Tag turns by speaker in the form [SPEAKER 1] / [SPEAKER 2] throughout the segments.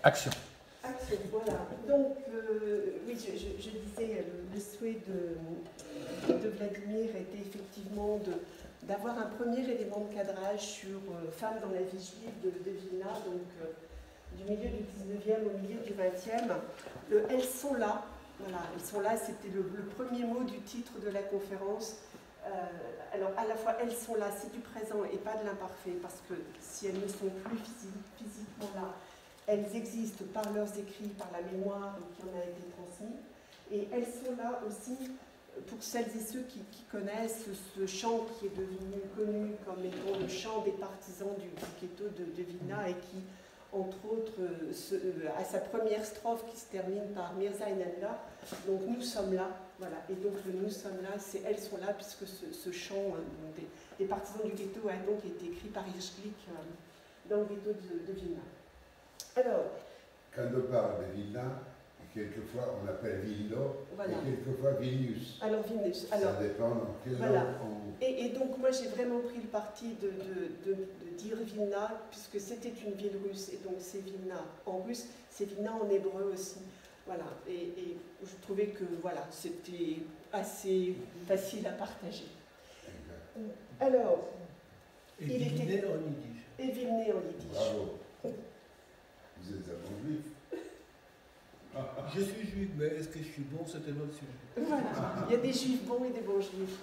[SPEAKER 1] Action.
[SPEAKER 2] Action, voilà. Donc, oui, je disais, le souhait de Vladimir était effectivement d'avoir un premier élément de cadrage sur femmes dans la vie juive de Vilna, donc du milieu du 19e au milieu du 20e. Elles sont là, voilà, elles sont là, c'était le premier mot du titre de la conférence. Alors, à la fois, elles sont là, c'est du présent et pas de l'imparfait, parce que si elles ne sont plus physiquement là, elles existent par leurs écrits, par la mémoire qui en a été transmise, et elles sont là aussi pour celles et ceux qui connaissent ce chant qui est devenu connu comme étant le chant des partisans du ghetto de Vilna et qui, entre autres, à sa première strophe qui se termine par Mirza Enanda, donc nous sommes là, voilà, et donc le nous sommes là, c'est elles sont là puisque ce chant des partisans du ghetto a donc été écrit par Hirschglick dans le ghetto de Vilna. Alors,
[SPEAKER 3] quand on parle de Vilna, quelquefois on appelle Vilno,
[SPEAKER 2] voilà.
[SPEAKER 3] Et quelquefois Vilnius.
[SPEAKER 2] Alors Vilnius. Alors,
[SPEAKER 3] ça dépend dans quel
[SPEAKER 2] voilà.
[SPEAKER 3] ordre on...
[SPEAKER 2] Et donc moi j'ai vraiment pris le parti de dire Vilna, puisque c'était une ville russe, et donc c'est Vilna en russe, c'est Vilna en hébreu aussi. Voilà, et je trouvais que voilà, c'était assez facile à partager.
[SPEAKER 3] Exact.
[SPEAKER 2] Alors,
[SPEAKER 4] et Vilné en yiddish.
[SPEAKER 2] Et Vilné en yiddish.
[SPEAKER 3] Bravo. Vous êtes un bon juif.
[SPEAKER 4] Je suis juif, mais est-ce que je suis bon, c'est un autre sujet.
[SPEAKER 2] Voilà, il y a des juifs bons et des bons juifs.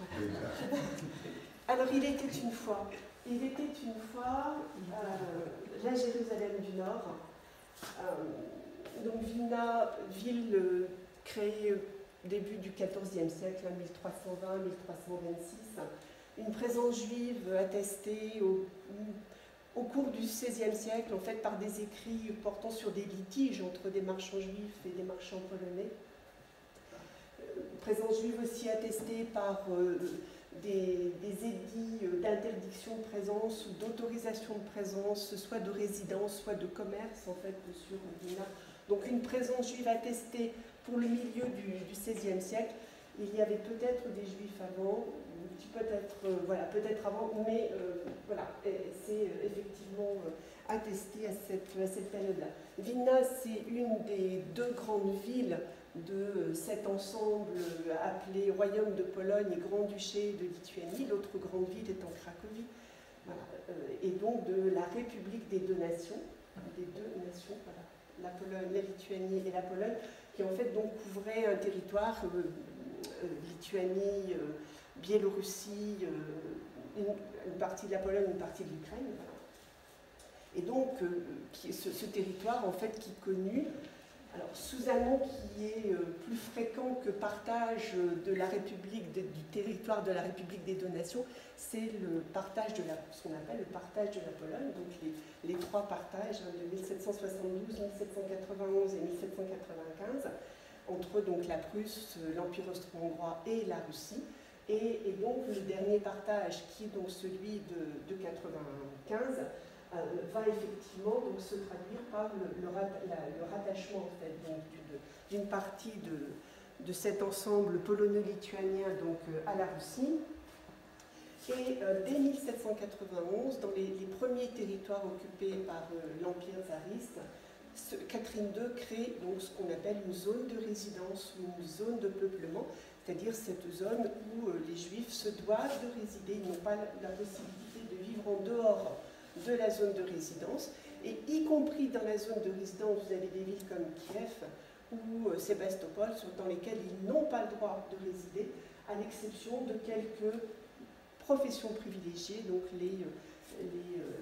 [SPEAKER 2] Alors, il était une fois la Jérusalem du Nord. Donc, Vilna, ville créée au début du XIVe siècle, 1320-1326. Une présence juive attestée au cours du XVIe siècle, en fait, par des écrits portant sur des litiges entre des marchands juifs et des marchands polonais. Présence juive aussi attestée par des édits d'interdiction de présence ou d'autorisation de présence, soit de résidence, soit de commerce, en fait, sur Vilna. Donc une présence juive attestée pour le milieu du XVIe siècle. Il y avait peut-être des juifs avant, peut-être avant, mais voilà, c'est effectivement attesté à cette période-là. Vilna, c'est une des deux grandes villes de cet ensemble appelé Royaume de Pologne et Grand-Duché de Lituanie. L'autre grande ville étant Cracovie, voilà, et donc de la République des deux nations, voilà, la Pologne, la Lituanie et la Pologne, qui en fait donc couvrait un territoire, Lituanie, Biélorussie, une partie de la Pologne, une partie de l'Ukraine. Voilà. Et donc, ce territoire, en fait, qui est connu, alors, sous un nom qui est plus fréquent que partage de la République, du territoire de la République des deux nations, c'est le partage ce qu'on appelle le partage de la Pologne, donc les trois partages de 1772, 1791 et 1795, entre donc la Prusse, l'Empire austro-hongrois et la Russie. Et donc le dernier partage, qui est donc celui de 95, va effectivement donc se traduire par le rattachement en fait, d'une partie de cet ensemble polono-lituanien donc à la Russie. Et dès 1791, dans les premiers territoires occupés par l'Empire tsariste, Catherine II crée donc ce qu'on appelle une zone de résidence ou une zone de peuplement, c'est-à-dire cette zone où les Juifs se doivent de résider, ils n'ont pas la possibilité de vivre en dehors de la zone de résidence, et y compris dans la zone de résidence, vous avez des villes comme Kiev ou Sébastopol, dans lesquelles ils n'ont pas le droit de résider, à l'exception de quelques professions privilégiées, donc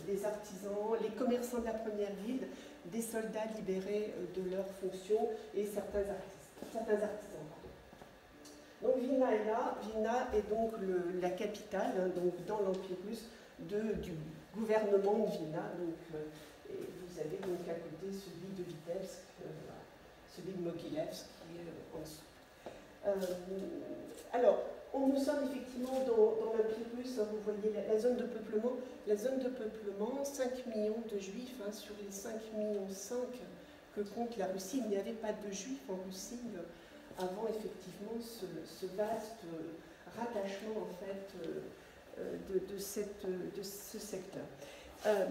[SPEAKER 2] les artisans, les commerçants de la première ville, des soldats libérés de leurs fonctions et certains artisans. Donc Vilna est là. Vilna est donc la capitale, hein, donc dans l'Empire russe, du gouvernement de Vilna. Donc, et vous avez donc à côté celui de Vitebsk, celui de Mogilevsk qui est en dessous. Alors, nous sommes effectivement dans l'Empire russe, hein, vous voyez la zone de peuplement. La zone de peuplement, 5 millions de juifs, hein, sur les 5,5 millions que compte la Russie. Il n'y avait pas de juifs en Russie avant effectivement ce vaste rattachement en fait de ce secteur.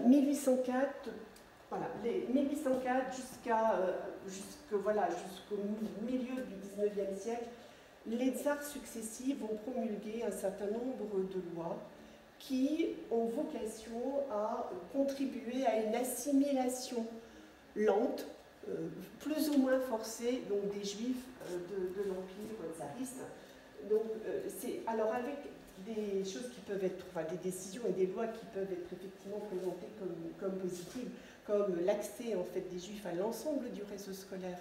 [SPEAKER 2] 1804, voilà, 1804 jusqu'au milieu du XIXe siècle, les tsars successifs vont promulguer un certain nombre de lois qui ont vocation à contribuer à une assimilation lente, plus ou moins forcée, donc, des juifs de l'Empire tsariste. Donc, alors avec des choses qui peuvent être, enfin, des décisions et des lois qui peuvent être effectivement présentées comme positives, comme l'accès en fait des juifs à l'ensemble du réseau scolaire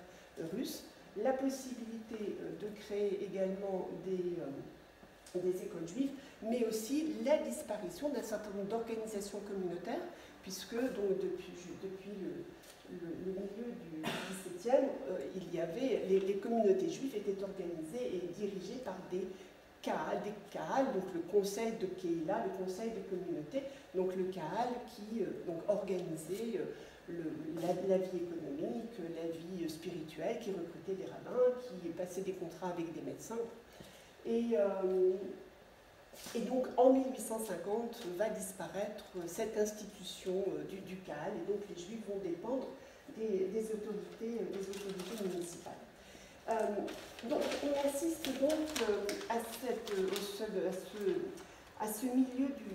[SPEAKER 2] russe, la possibilité de créer également des écoles juives, mais aussi la disparition d'un certain nombre d'organisations communautaires, puisque donc, depuis le milieu du XVIIe, il y avait, les communautés juives étaient organisées et dirigées par des Kahal, donc le conseil de Keïla, le conseil des communautés, donc le Kahal qui donc organisait la vie économique, la vie spirituelle, qui recrutait des rabbins, qui passait des contrats avec des médecins. Et donc en 1850 va disparaître cette institution du Kahal, et donc les Juifs vont dépendre des autorités municipales. Donc on assiste donc à ce milieu du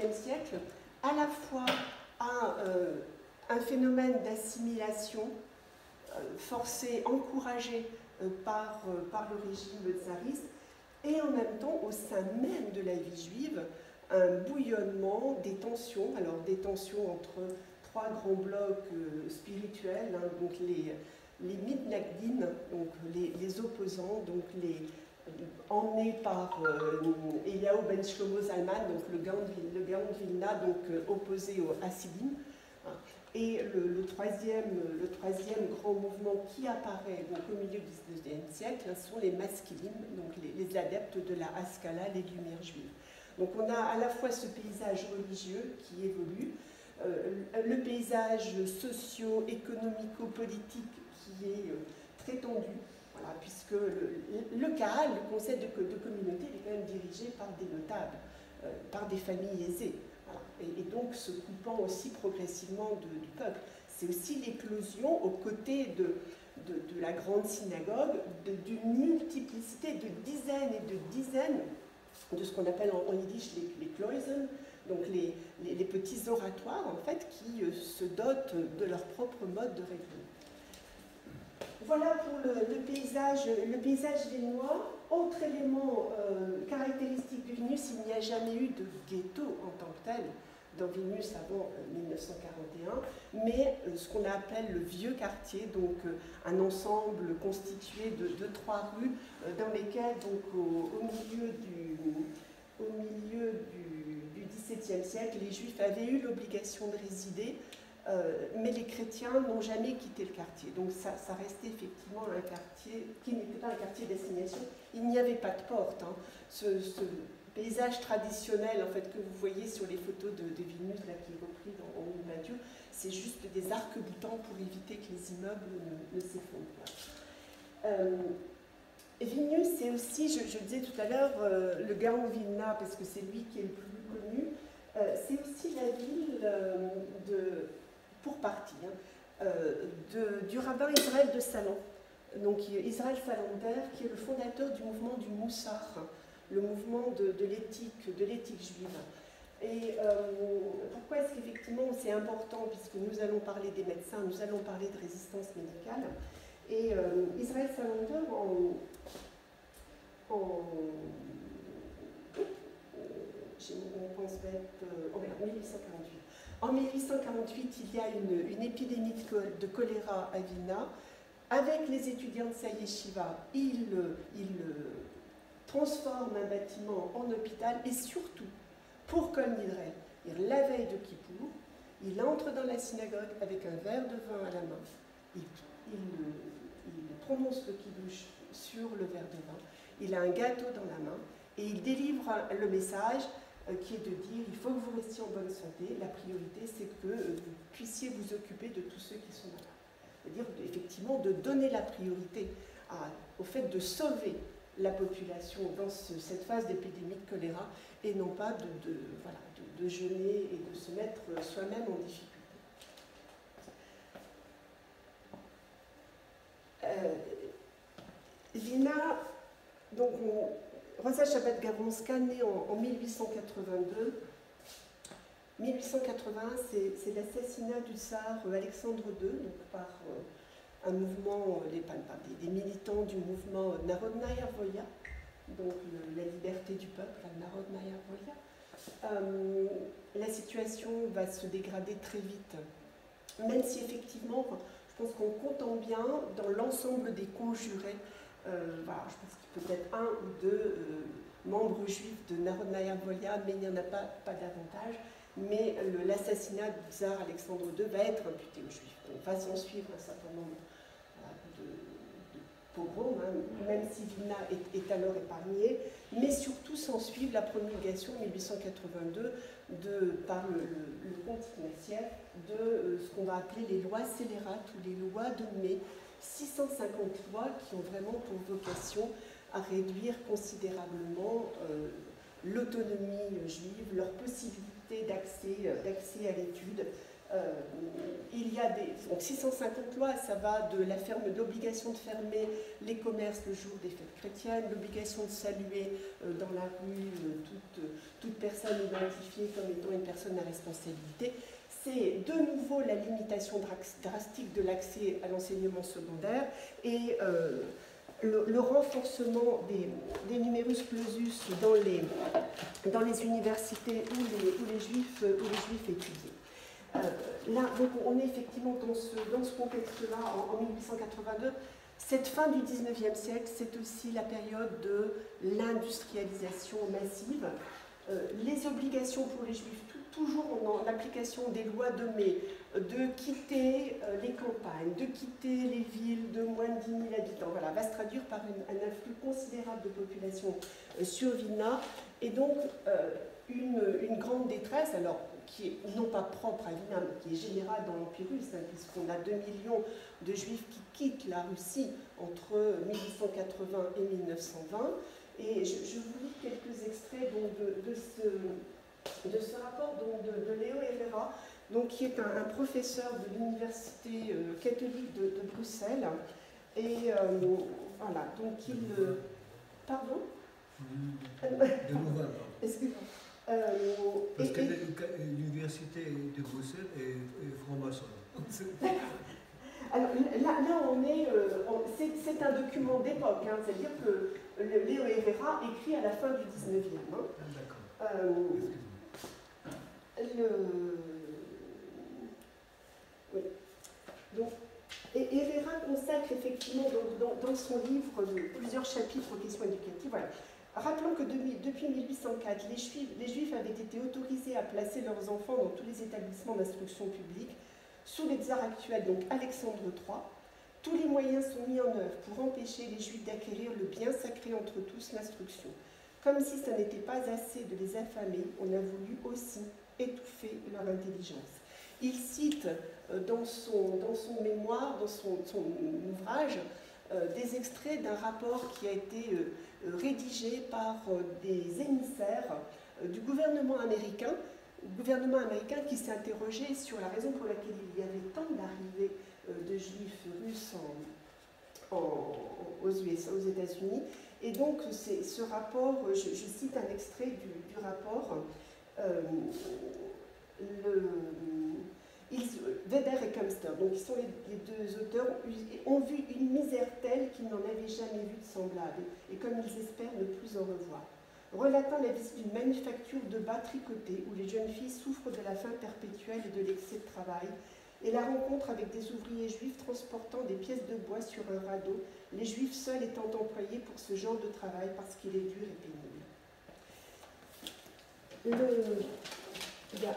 [SPEAKER 2] XIXe siècle, à la fois à un phénomène d'assimilation forcée, encouragé par le régime tsariste, et en même temps, au sein même de la vie juive, un bouillonnement des tensions, alors des tensions entre trois grands blocs spirituels, hein, donc les mitnagdim, donc les opposants, donc emmenés par Eliaou ben Shlomo Zalman, donc le Gaon de Vilna, donc opposé au Hasidim. Et le troisième grand mouvement qui apparaît donc, au milieu du XIXe siècle sont les maskilim, donc les adeptes de la Haskalah, les Lumières juives. Donc on a à la fois ce paysage religieux qui évolue, le paysage socio-économico-politique qui est très tendu, voilà, puisque le Kahal, le concept de communauté, est quand même dirigé par des notables, par des familles aisées. Voilà. Et donc se coupant aussi progressivement du peuple. C'est aussi l'éclosion aux côtés de la grande synagogue d'une multiplicité de dizaines et de dizaines de ce qu'on appelle en yiddish les Kloisen, donc les petits oratoires en fait qui se dotent de leur propre mode de règlement. Voilà pour le paysage viennois. Autre élément caractéristique de Vilnius, il n'y a jamais eu de ghetto en tant que tel dans Vilnius avant 1941, mais ce qu'on appelle le vieux quartier, donc un ensemble constitué de trois rues dans lesquelles, donc, au milieu du XVIIe siècle, les Juifs avaient eu l'obligation de résider, mais les chrétiens n'ont jamais quitté le quartier. Donc ça restait effectivement un quartier qui n'était pas un quartier d'assignation. Il n'y avait pas de porte. Hein. Ce paysage traditionnel en fait, que vous voyez sur les photos de Vilnius, là, qui est repris en Mathieu, c'est juste des arcs-boutants pour éviter que les immeubles ne s'effondrent. Vilnius, c'est aussi, je disais tout à l'heure, le Gaon Vilna, parce que c'est lui qui est le plus connu, c'est aussi la ville pour partie, hein, du rabbin Israël de Salon, donc Israël Salander, qui est le fondateur du mouvement du Moussar, le mouvement de l'éthique juive. Et pourquoi est-ce qu'effectivement c'est important, puisque nous allons parler des médecins, nous allons parler de résistance médicale, et Israël Salander en 1848, il y a une épidémie de choléra à Vilna. Avec les étudiants de sa yeshiva, il transforme un bâtiment en hôpital, et surtout, pour Kol Nidre, la veille de Kippour, il entre dans la synagogue avec un verre de vin à la main, il prononce le kiddush sur le verre de vin, il a un gâteau dans la main, et il délivre le message qui est de dire il faut que vous restiez en bonne santé, la priorité c'est que vous puissiez vous occuper de tous ceux qui sont malades. C'est-à-dire effectivement de donner la priorité au fait de sauver la population dans cette phase d'épidémie de choléra, et non pas de jeûner et de se mettre soi-même en difficulté. Lina, donc Rosa Shabbat-Garonska, née en 1882. 1881, c'est l'assassinat du tsar Alexandre II, donc par un mouvement, des militants du mouvement Narodnaya Volia, donc la liberté du peuple, la Narodnaya Volia. La situation va se dégrader très vite, même si effectivement, je pense qu'en comptant bien, dans l'ensemble des conjurés, voilà, je pense qu'il peut être un ou deux membres juifs de Narodnaya Volia, mais il n'y en a pas davantage. Mais l'assassinat du tsar Alexandre II va être imputé aux juifs. Donc va s'en suivre un certain nombre de pogroms, hein, même si Vilna est alors épargnée, mais surtout s'en suivre la promulgation en 1882 par le comte Ignatieff de ce qu'on va appeler les lois scélérates ou les lois de mai, 650 lois qui ont vraiment pour vocation à réduire considérablement l'autonomie juive, leur possibilité d'accès à l'étude. Il y a donc 650 lois, ça va de l'obligation de fermer les commerces le jour des fêtes chrétiennes, l'obligation de saluer dans la rue toute personne identifiée comme étant une personne à responsabilité. C'est de nouveau la limitation drastique de l'accès à l'enseignement secondaire et le renforcement des numerus clausus dans les universités où les juifs étudient. Là, donc, on est effectivement dans ce contexte-là, en 1882. Cette fin du XIXe siècle, c'est aussi la période de l'industrialisation massive. Les obligations pour les juifs, toujours en application des lois de mai, de quitter les campagnes, de quitter les villes de moins de 10 000 habitants, voilà, va se traduire par un afflux considérable de population sur Vilna, et donc une grande détresse, alors qui est non pas propre à Vilna, mais qui est générale dans l'Empire russe, hein, puisqu'on a 2 millions de juifs qui quittent la Russie entre 1880 et 1920. Et je vous lis quelques extraits donc, de ce rapport donc, de Léo Herrera, donc, qui est un professeur de l'Université catholique de Bruxelles. Et voilà, donc il... Pardon?
[SPEAKER 4] De Louvain,
[SPEAKER 2] excusez-moi.
[SPEAKER 4] Parce que l'Université de Bruxelles est franc-maçonne.
[SPEAKER 2] Alors là on est, c'est un document d'époque, hein, c'est-à-dire que Léo Herrera écrit à la fin du 19e. Hein.
[SPEAKER 4] D'accord.
[SPEAKER 2] Oui. Donc, Herrera consacre effectivement dans son livre plusieurs chapitres aux questions éducatives. Voilà. Rappelons que depuis 1804, les Juifs avaient été autorisés à placer leurs enfants dans tous les établissements d'instruction publique. Sous les tsars actuels, donc Alexandre III, tous les moyens sont mis en œuvre pour empêcher les Juifs d'acquérir le bien sacré entre tous, l'instruction. Comme si ça n'était pas assez de les affamer, on a voulu aussi étouffer leur intelligence. Il cite dans son mémoire, dans son ouvrage, des extraits d'un rapport qui a été rédigé par des émissaires du gouvernement américain qui s'est interrogé sur la raison pour laquelle il y avait tant d'arrivées de juifs russes aux États-Unis. Et donc, ce rapport, je cite un extrait du rapport, Weber et Kempster, donc ils sont les deux auteurs, ont vu une misère telle qu'ils n'en avaient jamais vu de semblable, et comme ils espèrent ne plus en revoir. Relatant la visite d'une manufacture de bas tricotés où les jeunes filles souffrent de la faim perpétuelle et de l'excès de travail, et la rencontre avec des ouvriers juifs transportant des pièces de bois sur un radeau, les juifs seuls étant employés pour ce genre de travail parce qu'il est dur et pénible. Il y a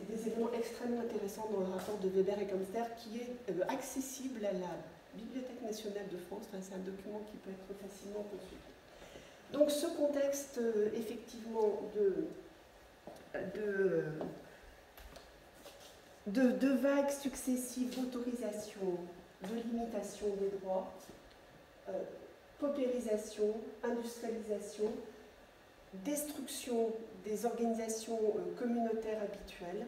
[SPEAKER 2] des éléments extrêmement intéressants dans le rapport de Weber et Kempster qui est accessible à la Bibliothèque nationale de France. Enfin, c'est un document qui peut être facilement consulté. Donc ce contexte effectivement de vagues successives d'autorisation, de limitation des droits, paupérisation, industrialisation, destruction des organisations communautaires habituelles,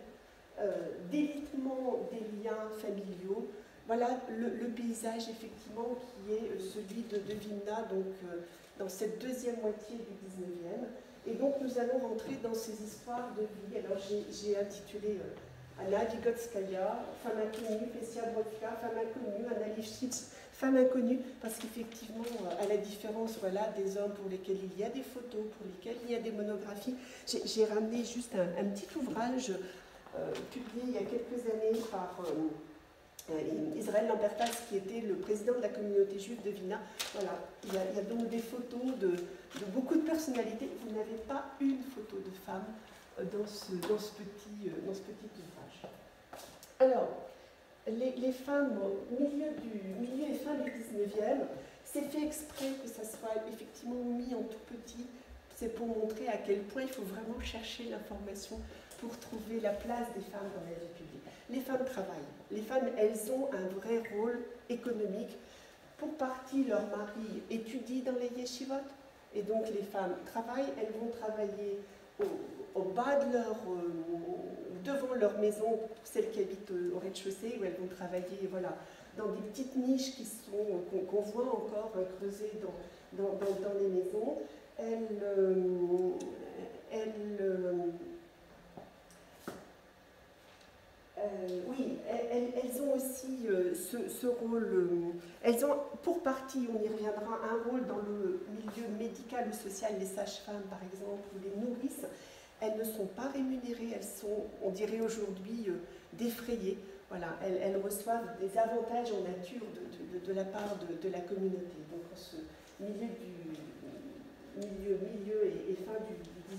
[SPEAKER 2] délitement des liens familiaux, voilà le paysage effectivement qui est celui de Vilna, donc dans cette deuxième moitié du 19e. Et donc nous allons rentrer dans ces histoires de vie. Alors j'ai intitulé Anna Vigotskaya, femme inconnue, Pessia Brodka, femme inconnue, Anna Lifshitz, femme inconnue, parce qu'effectivement, à la différence voilà, des hommes pour lesquels il y a des photos, pour lesquels il y a des monographies, j'ai ramené juste un petit ouvrage publié il y a quelques années par Israël Lambertas, qui était le président de la communauté juive de Vilna. Voilà, il y a donc des photos de beaucoup de personnalités. Vous n'avez pas une photo de femme dans ce petit ouvrage. Alors, les femmes au milieu et fin du 19e, c'est fait exprès que ça soit effectivement mis en tout petit. C'est pour montrer à quel point il faut vraiment chercher l'information pour trouver la place des femmes dans la vie publique. Les femmes travaillent. Les femmes, elles ont un vrai rôle économique. Pour partie, leur mari étudie dans les yeshivot, et donc les femmes travaillent. Elles vont travailler au bas de devant leur maison, pour celles qui habitent au rez-de-chaussée, où elles vont travailler voilà, dans des petites niches qu'on voit encore creusées dans les maisons. Elles ont aussi ce rôle, elles ont pour partie, on y reviendra, un rôle dans le milieu médical ou social, les sages-femmes par exemple, ou les nourrices. Elles ne sont pas rémunérées, elles sont, on dirait aujourd'hui, défrayées. Voilà, elles reçoivent des avantages en nature de la part de la communauté. Donc en ce milieu et fin du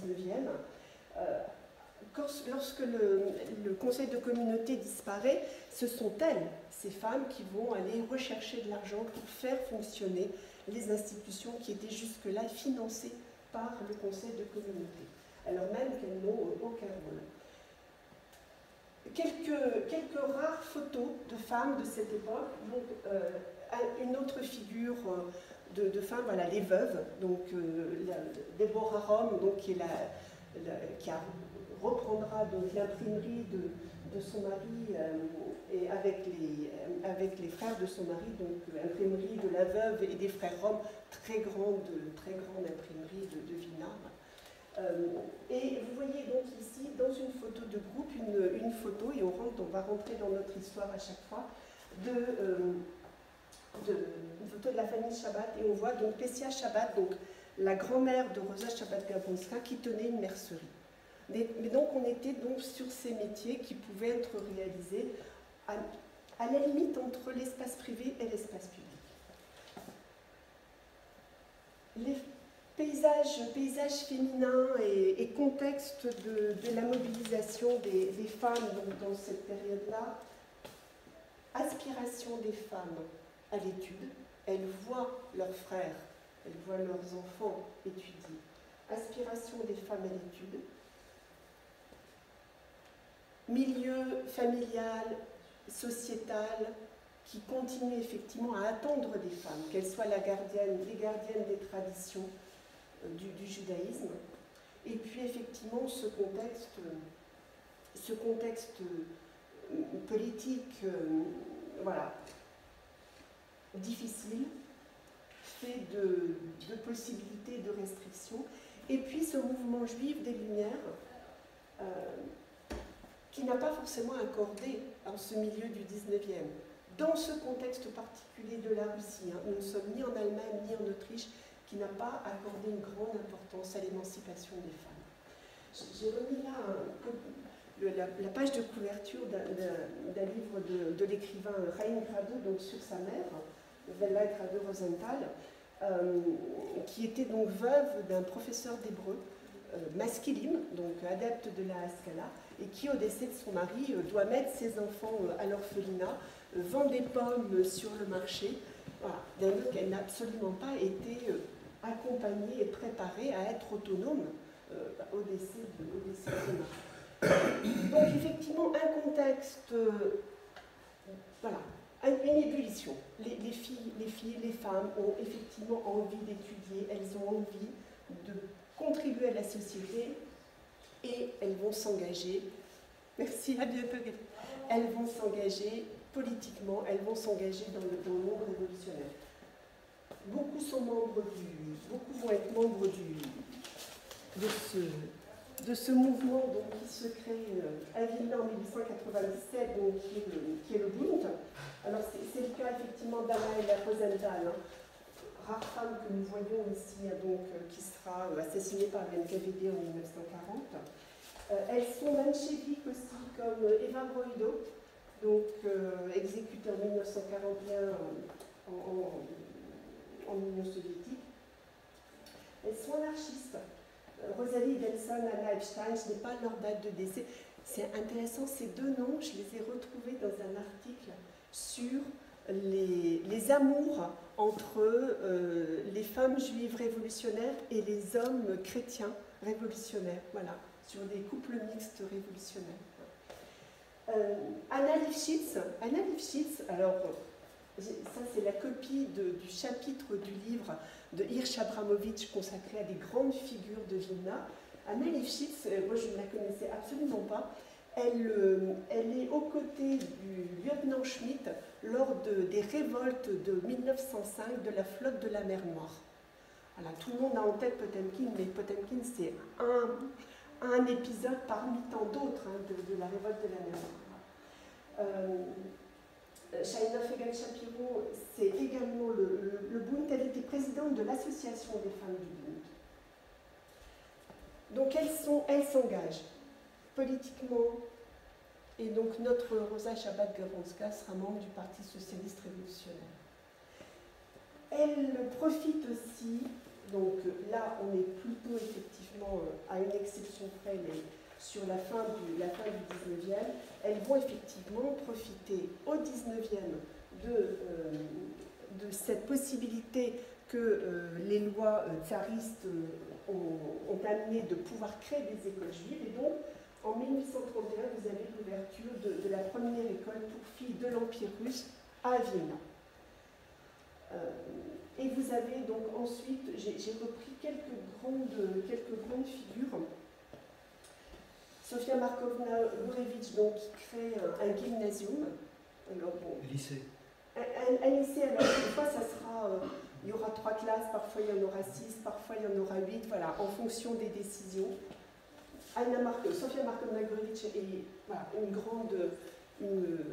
[SPEAKER 2] 19e, lorsque le conseil de communauté disparaît, ce sont elles, ces femmes, qui vont aller rechercher de l'argent pour faire fonctionner les institutions qui étaient jusque-là financées par le conseil de communauté, alors même qu'elles n'ont aucun rôle. Quelques rares photos de femmes de cette époque. Donc, une autre figure de femmes, voilà, les veuves, donc Deborah Rom, donc, qui reprendra l'imprimerie de son mari et avec les frères de son mari, donc l'imprimerie de la veuve et des frères Rom, très grande imprimerie de Vilna. Et vous voyez donc ici, dans une photo de groupe, une photo, et on va rentrer dans notre histoire à chaque fois, une photo de la famille Shabbat, et on voit donc Pessia Shabbat, donc la grand-mère de Rosa Shabbat-Gabonska, qui tenait une mercerie. Mais donc on était donc sur ces métiers qui pouvaient être réalisés à la limite entre l'espace privé et l'espace public. Les paysages féminins et contexte de la mobilisation des femmes donc dans cette période-là, aspiration des femmes à l'étude, elles voient leurs frères, elles voient leurs enfants étudier, aspiration des femmes à l'étude, milieu familial, sociétal, qui continue effectivement à attendre des femmes, qu'elles soient les gardiennes des traditions du judaïsme, et puis effectivement ce contexte politique voilà, difficile, fait de possibilités, de restrictions, et puis ce mouvement juif des Lumières qui n'a pas forcément accordé en ce milieu du 19e. Dans ce contexte particulier de la Russie, nous ne sommes ni en Allemagne ni en Autriche, qui n'a pas accordé une grande importance à l'émancipation des femmes. J'ai remis là la page de couverture d'un livre de l'écrivain Chaim Grade, donc sur sa mère, Vella Grade Rosenthal, qui était donc veuve d'un professeur d'hébreu, masculine, donc adepte de la Haskalah, et qui, au décès de son mari, doit mettre ses enfants à l'orphelinat, vend des pommes sur le marché. Voilà, d'un autre qu'elle n'a absolument pas été accompagnée et préparée à être autonome au décès de son mari. Donc effectivement, un contexte, voilà, une ébullition. Les filles, les femmes ont effectivement envie d'étudier, elles ont envie de contribuer à la société et elles vont s'engager. Merci, à bientôt. Elles vont s'engager politiquement, elles vont s'engager dans le monde révolutionnaire. Beaucoup vont être membres de ce mouvement donc, qui se crée à Vilna en 1897, donc, qui est le Bund. Alors c'est le cas effectivement d'Anna Rosenthal, hein, rare femme que nous voyons ici, donc, qui sera assassinée par le NKVD en 1940. Elles sont mencheviques aussi, comme Eva Broido, donc exécutée en 1941 en Union soviétique. Elles sont anarchistes. Rosalie Delson, Anna Epstein, ce n'est pas leur date de décès. C'est intéressant, ces deux noms, je les ai retrouvés dans un article sur les amours entre les femmes juives révolutionnaires et les hommes chrétiens révolutionnaires. Voilà, sur des couples mixtes révolutionnaires. Anna Lifshitz, alors ça c'est la copie du chapitre du livre de Hirsch Abramovitch consacré à des grandes figures de Vilna. Anna Lifshitz, moi je ne la connaissais absolument pas, elle est aux côtés du lieutenant Schmitt lors des révoltes de 1905 de la flotte de la mer Noire. Voilà, tout le monde a en tête Potemkin, mais Potemkin c'est un épisode parmi tant d'autres hein, de la révolte de la mer Noire. Shaina Fegan Shapiro, c'est également le Bund. Elle était présidente de l'association des femmes du Bund. Donc elles s'engagent politiquement, et donc notre Rosa Shabbat-Garonska sera membre du Parti socialiste révolutionnaire. Elle profite aussi, donc là on est plutôt effectivement à une exception près, mais sur la fin du 19e, elles vont effectivement profiter au 19e de cette possibilité que les lois tsaristes ont amené de pouvoir créer des écoles juives. Et donc, en 1831, vous avez l'ouverture de la première école pour filles de l'Empire russe à Vienna. Et vous avez donc ensuite, j'ai repris quelques grandes figures. Sofia Markovna Gurevitch, donc, qui crée un gymnasium. Alors, bon,
[SPEAKER 4] Lycée.
[SPEAKER 2] Un lycée, alors, des fois, ça sera, il y aura 3 classes, parfois il y en aura 6, parfois il y en aura 8, voilà, en fonction des décisions. Sofia Markovna Gurevitch est voilà,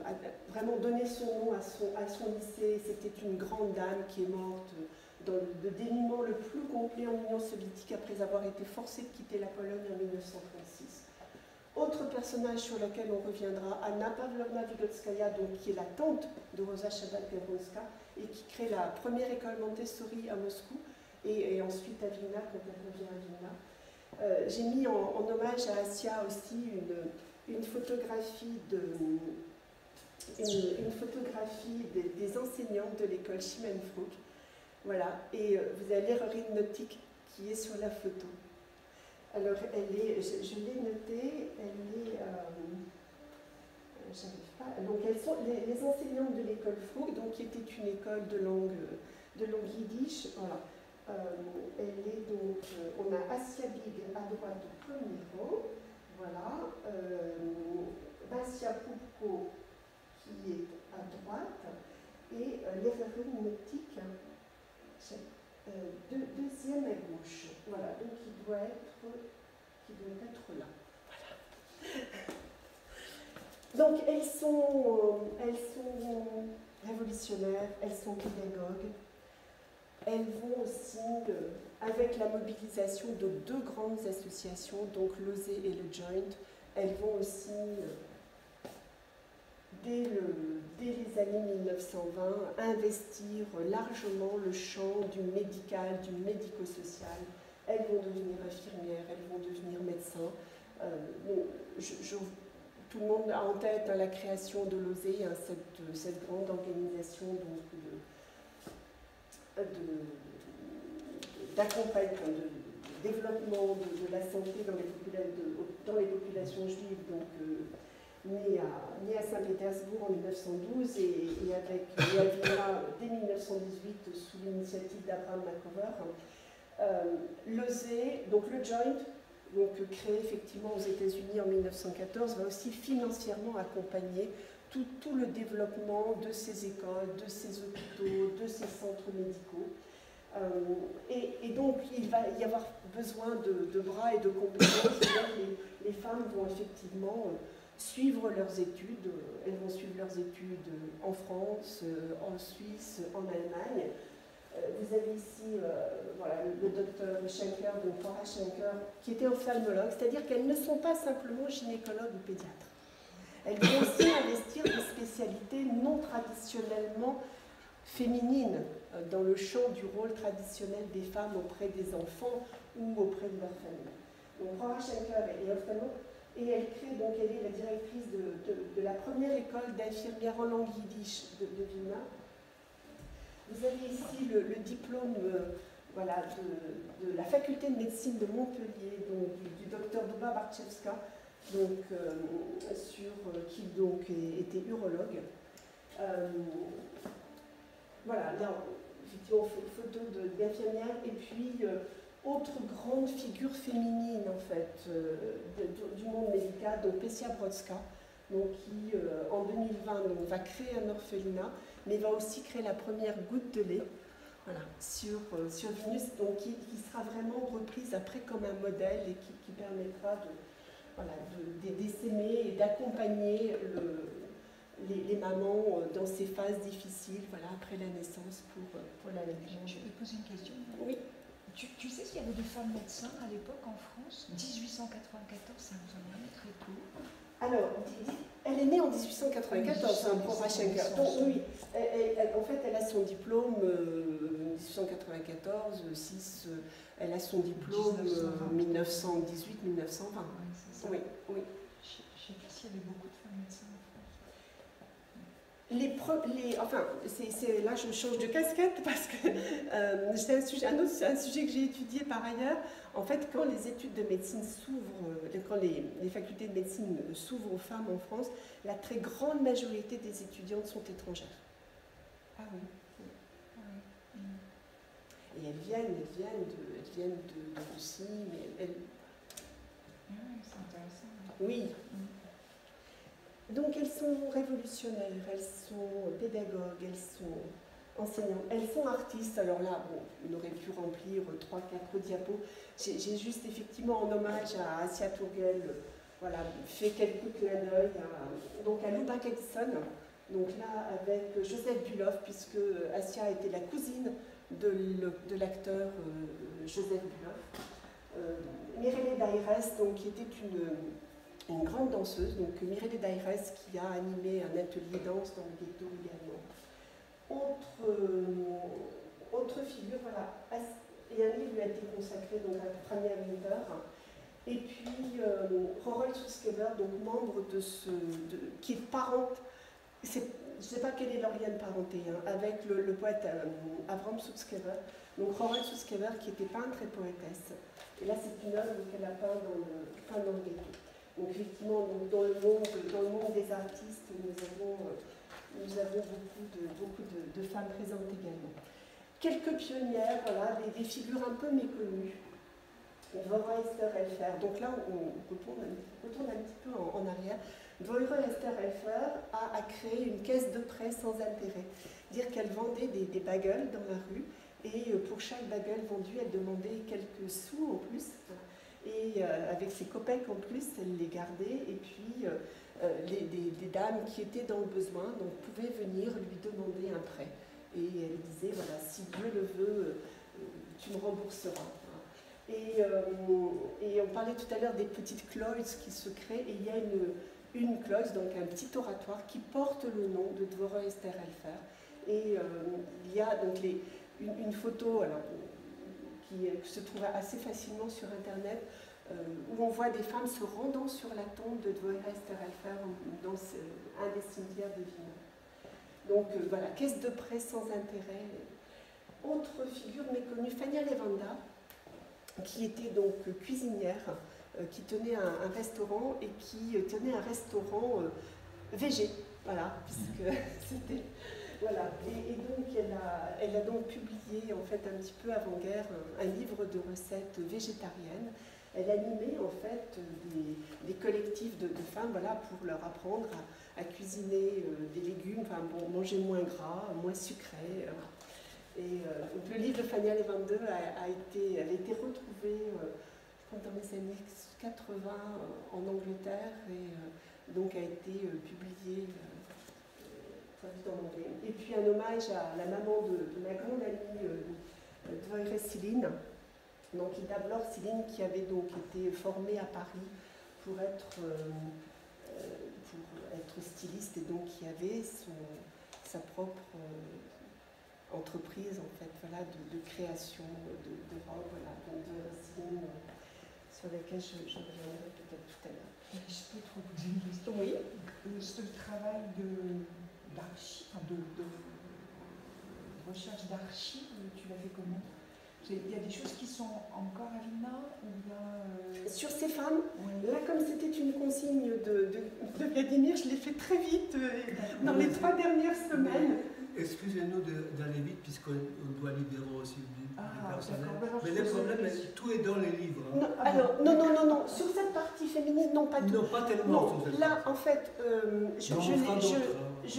[SPEAKER 2] a vraiment donné son nom à son lycée. C'était une grande dame qui est morte dans le dénuement le plus complet en Union soviétique après avoir été forcée de quitter la Pologne en 1936. Autre personnage sur lequel on reviendra, Anna Pavlovna Vygotskaya, donc, qui est la tante de Rosa Shabbat-Garonska et qui crée la première école Montessori à Moscou et ensuite à Vilna quand elle revient à Vilna. J'ai mis en hommage à Assia aussi une photographie des enseignantes de l'école Shimenfruk. Voilà, et vous avez l'erreur hypnotique qui est sur la photo. Alors, je l'ai notée, j'arrive pas. Donc, elles sont les enseignantes de l'école Frug, donc qui était une école de langue yiddish. Voilà. Elle est donc, on a Assia Big à droite au premier rang, voilà. Basia Poupko qui est à droite, et l'erreur hypnotique, deuxième à gauche. Voilà, donc il doit être là. Voilà. Donc elles sont révolutionnaires, elles sont pédagogues. Elles vont aussi, avec la mobilisation de 2 grandes associations, donc l'OSE et le Joint, elles vont aussi, dès les années 1920, investir largement le champ du médical, du médico-social. Elles vont devenir infirmières, elles vont devenir médecins. Tout le monde a en tête la création de l'OSE, hein, cette grande organisation d'accompagnement, de développement de la santé dans les populations juives, donc née à Saint-Pétersbourg en 1912 et à Vilna dès 1918 sous l'initiative d'Abraham Makover. L'OSE, donc le Joint, donc créé effectivement aux États-Unis en 1914, va aussi financièrement accompagner tout le développement de ces écoles, de ces hôpitaux, de ces centres médicaux. Et donc, il va y avoir besoin de bras et de compétences. Les femmes vont effectivement suivre leurs études. Elles vont suivre leurs études en France, en Suisse, en Allemagne. Vous avez ici voilà, le docteur Schenker, donc Cora Schenker, qui était ophtalmologue, c'est-à-dire qu'elles ne sont pas simplement gynécologues ou pédiatres. Elles vont aussi investir des spécialités non traditionnellement féminines dans le champ du rôle traditionnel des femmes auprès des enfants ou auprès de leur famille. Donc Cora Schenker est ophtalmologue et elle crée, donc elle est la directrice de la première école d'infirmières en langue yiddish de Vilna. Vous avez ici le diplôme voilà, de la faculté de médecine de Montpellier, donc, du docteur Duba Barchevska, donc, qui donc était urologue. Voilà, là, effectivement, photo d'infirmière, et puis autre grande figure féminine, en fait, du monde médical, donc Pessia Brodska, donc, qui, en 2020, donc, va créer un orphelinat, mais va aussi créer la première goutte de lait, voilà, sur Vénus, donc, qui sera vraiment reprise après comme un modèle et qui permettra d'essaimer et d'accompagner les mamans dans ces phases difficiles, voilà, après la naissance pour l'allaitement.
[SPEAKER 1] Je peux poser une question?
[SPEAKER 2] Oui.
[SPEAKER 1] Tu sais s'il y avait des femmes médecins à l'époque en France? 1894, ça nous en est très tôt.
[SPEAKER 2] Alors, elle est née en 1894, Cora Schenker. Donc, oui, en fait, elle a son diplôme 1894, elle a son diplôme 1918-1920. Oui, oui.
[SPEAKER 1] Je ne sais pas s'il y avait beaucoup de femmes médecins en France.
[SPEAKER 2] Là je change de casquette parce que c'est un sujet que j'ai étudié par ailleurs. En fait, quand les études de médecine s'ouvrent, quand les facultés de médecine s'ouvrent aux femmes en France, la très grande majorité des étudiantes sont étrangères.
[SPEAKER 1] Ah oui.
[SPEAKER 2] Et elles viennent de Russie, mais
[SPEAKER 1] c'est intéressant.
[SPEAKER 2] Oui. Donc elles sont révolutionnaires, elles sont pédagogues, elles sont enseignantes, elles sont artistes. Alors là, bon, on aurait pu remplir 3-4 diapos. J'ai juste effectivement en hommage à Assia Turgel, voilà, fait quelques clins d'œil à Lubach Edson, donc là avec Joseph Bulow, puisque Assia était la cousine de l'acteur Joseph Bulow. Mireille Daires, donc, qui était une grande danseuse, donc Mireille Daires qui a animé un atelier danse dans le ghetto également. Autre figure, voilà, et un livre lui a été consacré donc, à Tania Winter. Et puis Rorold Sutskever, donc membre qui est parente, je ne sais pas quelle est leur lien de parenté, hein, avec le poète Avram Sutskever. Donc Rorold Sutskever qui était peintre et poétesse. Et là c'est une œuvre qu'elle a peint dans le ghetto. Donc effectivement, donc, dans le monde des artistes, nous avons beaucoup de femmes présentes également. Quelques pionnières, voilà, des figures un peu méconnues. Dvorah Esther Elfer. Donc là, on retourne un petit peu en arrière. Dvorah Esther Elfer a créé une caisse de prêt sans intérêt. Dire qu'elle vendait des bagels dans la rue et pour chaque bagel vendu, elle demandait quelques sous en plus. Et avec ses copecs en plus, elle les gardait. Et puis, des dames qui étaient dans le besoin donc, pouvaient venir lui demander un prêt. Et elle disait, voilà, si Dieu le veut, tu me rembourseras. Et on parlait tout à l'heure des petites cloches qui se créent. Et il y a une cloche, donc un petit oratoire, qui porte le nom de Dvorah Esther Elfer. Et il y a donc une photo... Alors, qui se trouve assez facilement sur Internet, où on voit des femmes se rendant sur la tombe de Dvorah Esther Elfer dans un des cimetières de Vilna. Donc voilà, caisse de prêt sans intérêt. Autre figure méconnue, Fania Levanda, qui était donc cuisinière, qui tenait un restaurant et qui tenait un restaurant végé, voilà, puisque c'était... Voilà, et donc elle a donc publié en fait un petit peu avant-guerre un livre de recettes végétariennes. elle animait en fait des collectifs de femmes, voilà, pour leur apprendre à cuisiner des légumes, enfin, bon, manger moins gras, moins sucré. Donc le livre de Fanny Allais 22 a été retrouvé je crois, dans les années 80 en Angleterre et donc a été publié traduit en anglais. Et puis un hommage à la maman de ma grande amie Dvoire Céline, donc Ida Blore Céline, qui avait donc été formée à Paris pour être styliste et donc qui avait sa propre entreprise en fait, voilà, de création de robes, voilà, donc de Céline, sur laquelle je reviendrai peut-être tout à l'heure.
[SPEAKER 1] Je peux te poser une question?
[SPEAKER 2] Oui.
[SPEAKER 1] Ce travail d'archives, de recherche d'archives, tu l'as fait comment? Il y a des choses qui sont encore à l'INA ou bien
[SPEAKER 2] Sur ces femmes,
[SPEAKER 1] ouais.
[SPEAKER 2] là comme c'était une consigne de Vladimir, je l'ai fait très vite, dans les 3 dernières semaines.
[SPEAKER 4] Excusez-nous d'aller vite puisqu'on doit libérer aussi du personnel. Mais le problème, tout est dans les livres. Hein.
[SPEAKER 2] Non, alors, non, sur cette partie féminine, non, pas tout.
[SPEAKER 4] Non, pas tellement.
[SPEAKER 2] Non, là, en fait, je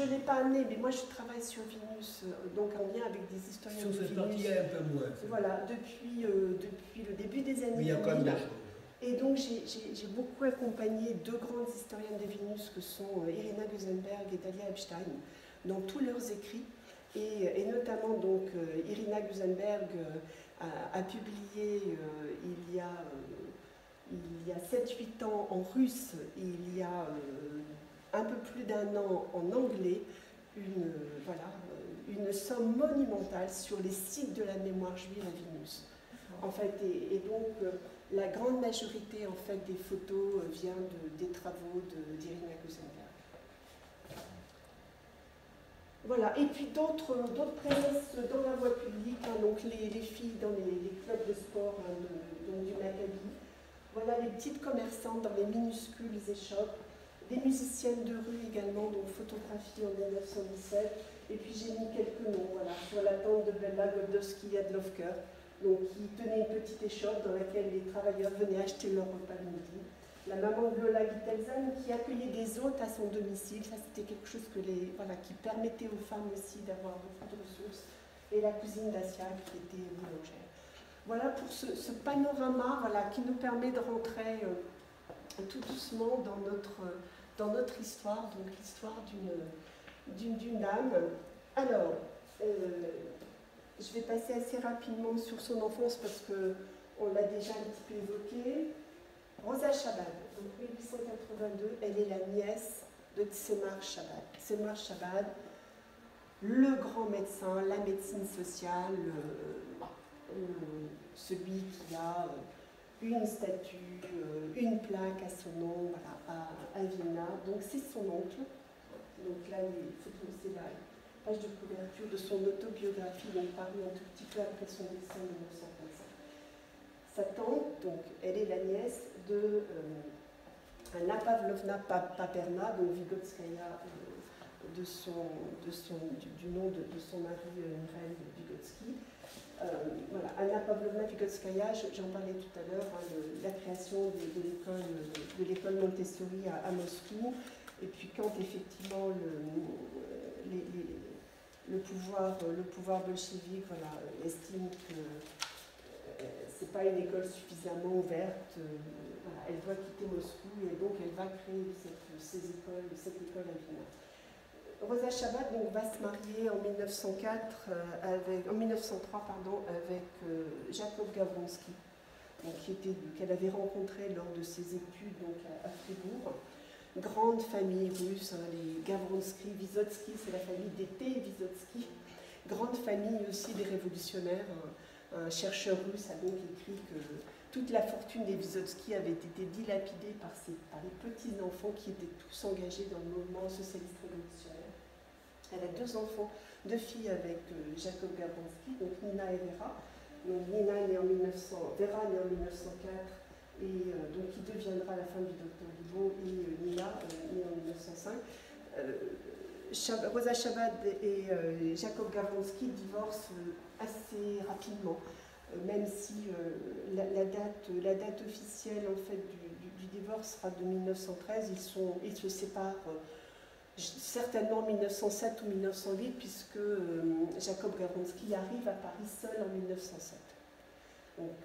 [SPEAKER 2] ne l'ai pas amené, mais moi je travaille sur Vénus, donc en lien avec des historiens
[SPEAKER 4] sur
[SPEAKER 2] de
[SPEAKER 4] cette
[SPEAKER 2] Vénus.
[SPEAKER 4] partie, il y a un peu moins.
[SPEAKER 2] Voilà, depuis le début des années 2000.
[SPEAKER 4] Mais il y a quand même des choses.
[SPEAKER 2] Et donc j'ai beaucoup accompagné 2 grandes historiennes de Vénus que sont Irina Gusenberg et Dalia Epstein dans tous leurs écrits. Et notamment, donc, Irina Gusenberg a publié il y a 7-8 ans en russe, et il y a un peu plus d'1 an en anglais, une somme monumentale sur les sites de la mémoire juive à Vénus. En fait, et donc, la grande majorité en fait, des photos vient des travaux d'Irina Gusenberg. Voilà, et puis d'autres présences dans la voie publique, hein, donc les filles dans les clubs de sport donc du Maccabi. Voilà les petites commerçantes dans les minuscules échoppes, des musiciennes de rue également, donc photographie en 1917. Et puis j'ai mis quelques noms, voilà, sur la tente de Bella Goldowski-Jadlovker, donc qui tenait une petite échoppe dans laquelle les travailleurs venaient acheter leur repas le midi. La maman de Lola Gitelsen qui accueillait des hôtes à son domicile, ça c'était quelque chose qui permettait aux femmes aussi d'avoir beaucoup de ressources. Et la cousine d'Asia qui était boulangère. Voilà pour ce panorama qui nous permet de rentrer tout doucement dans notre histoire, donc l'histoire d'une dame. Alors, je vais passer assez rapidement sur son enfance parce qu'on l'a déjà un petit peu évoqué. Rosa Chabad, donc 1882, elle est la nièce de Tzemar Chabad. Tzemar Chabad, le grand médecin, la médecine sociale, celui qui a une statue, une plaque à son nom, voilà, à Vilna. Donc c'est son oncle. Donc là, c'est la page de couverture de son autobiographie, donc parue un tout petit peu après son décès en 1925. Sa tante, donc, elle est la nièce de Anna Pavlovna Paperna, donc Vygotskaya, du nom de son mari Mireille Vygotsky. Voilà, Anna Pavlovna Vygotskaya, j'en parlais tout à l'heure, la création de l'école Montessori à Moscou, et puis quand effectivement le pouvoir bolchevique estime que c'est pas une école suffisamment ouverte, elle doit quitter Moscou et donc elle va créer cette école à Vilna. Rosa Chabad donc, va se marier en 1903 avec Jacob Gavronsky, qu'elle avait rencontré lors de ses études donc, à Fribourg. Grande famille russe, les Gavronsky, Vysotsky, c'est la famille d'épée Vysotsky. Grande famille aussi des révolutionnaires. Un chercheur russe a donc écrit que toute la fortune des Vysotsky avait été dilapidée par les petits-enfants qui étaient tous engagés dans le mouvement socialiste révolutionnaire. Elle a 2 enfants, 2 filles avec Jacob Gavronsky, donc Nina et Vera. Donc Nina née en 1900, Vera née en 1904, et donc qui deviendra la femme du docteur Livon, et Nina née en 1905. Rosa Chabad et Jacob Gavronsky divorcent assez rapidement. même si la date officielle en fait, du divorce sera de 1913, ils se séparent certainement en 1907 ou 1908, puisque Jacob Gawronski arrive à Paris seul en 1907. Donc,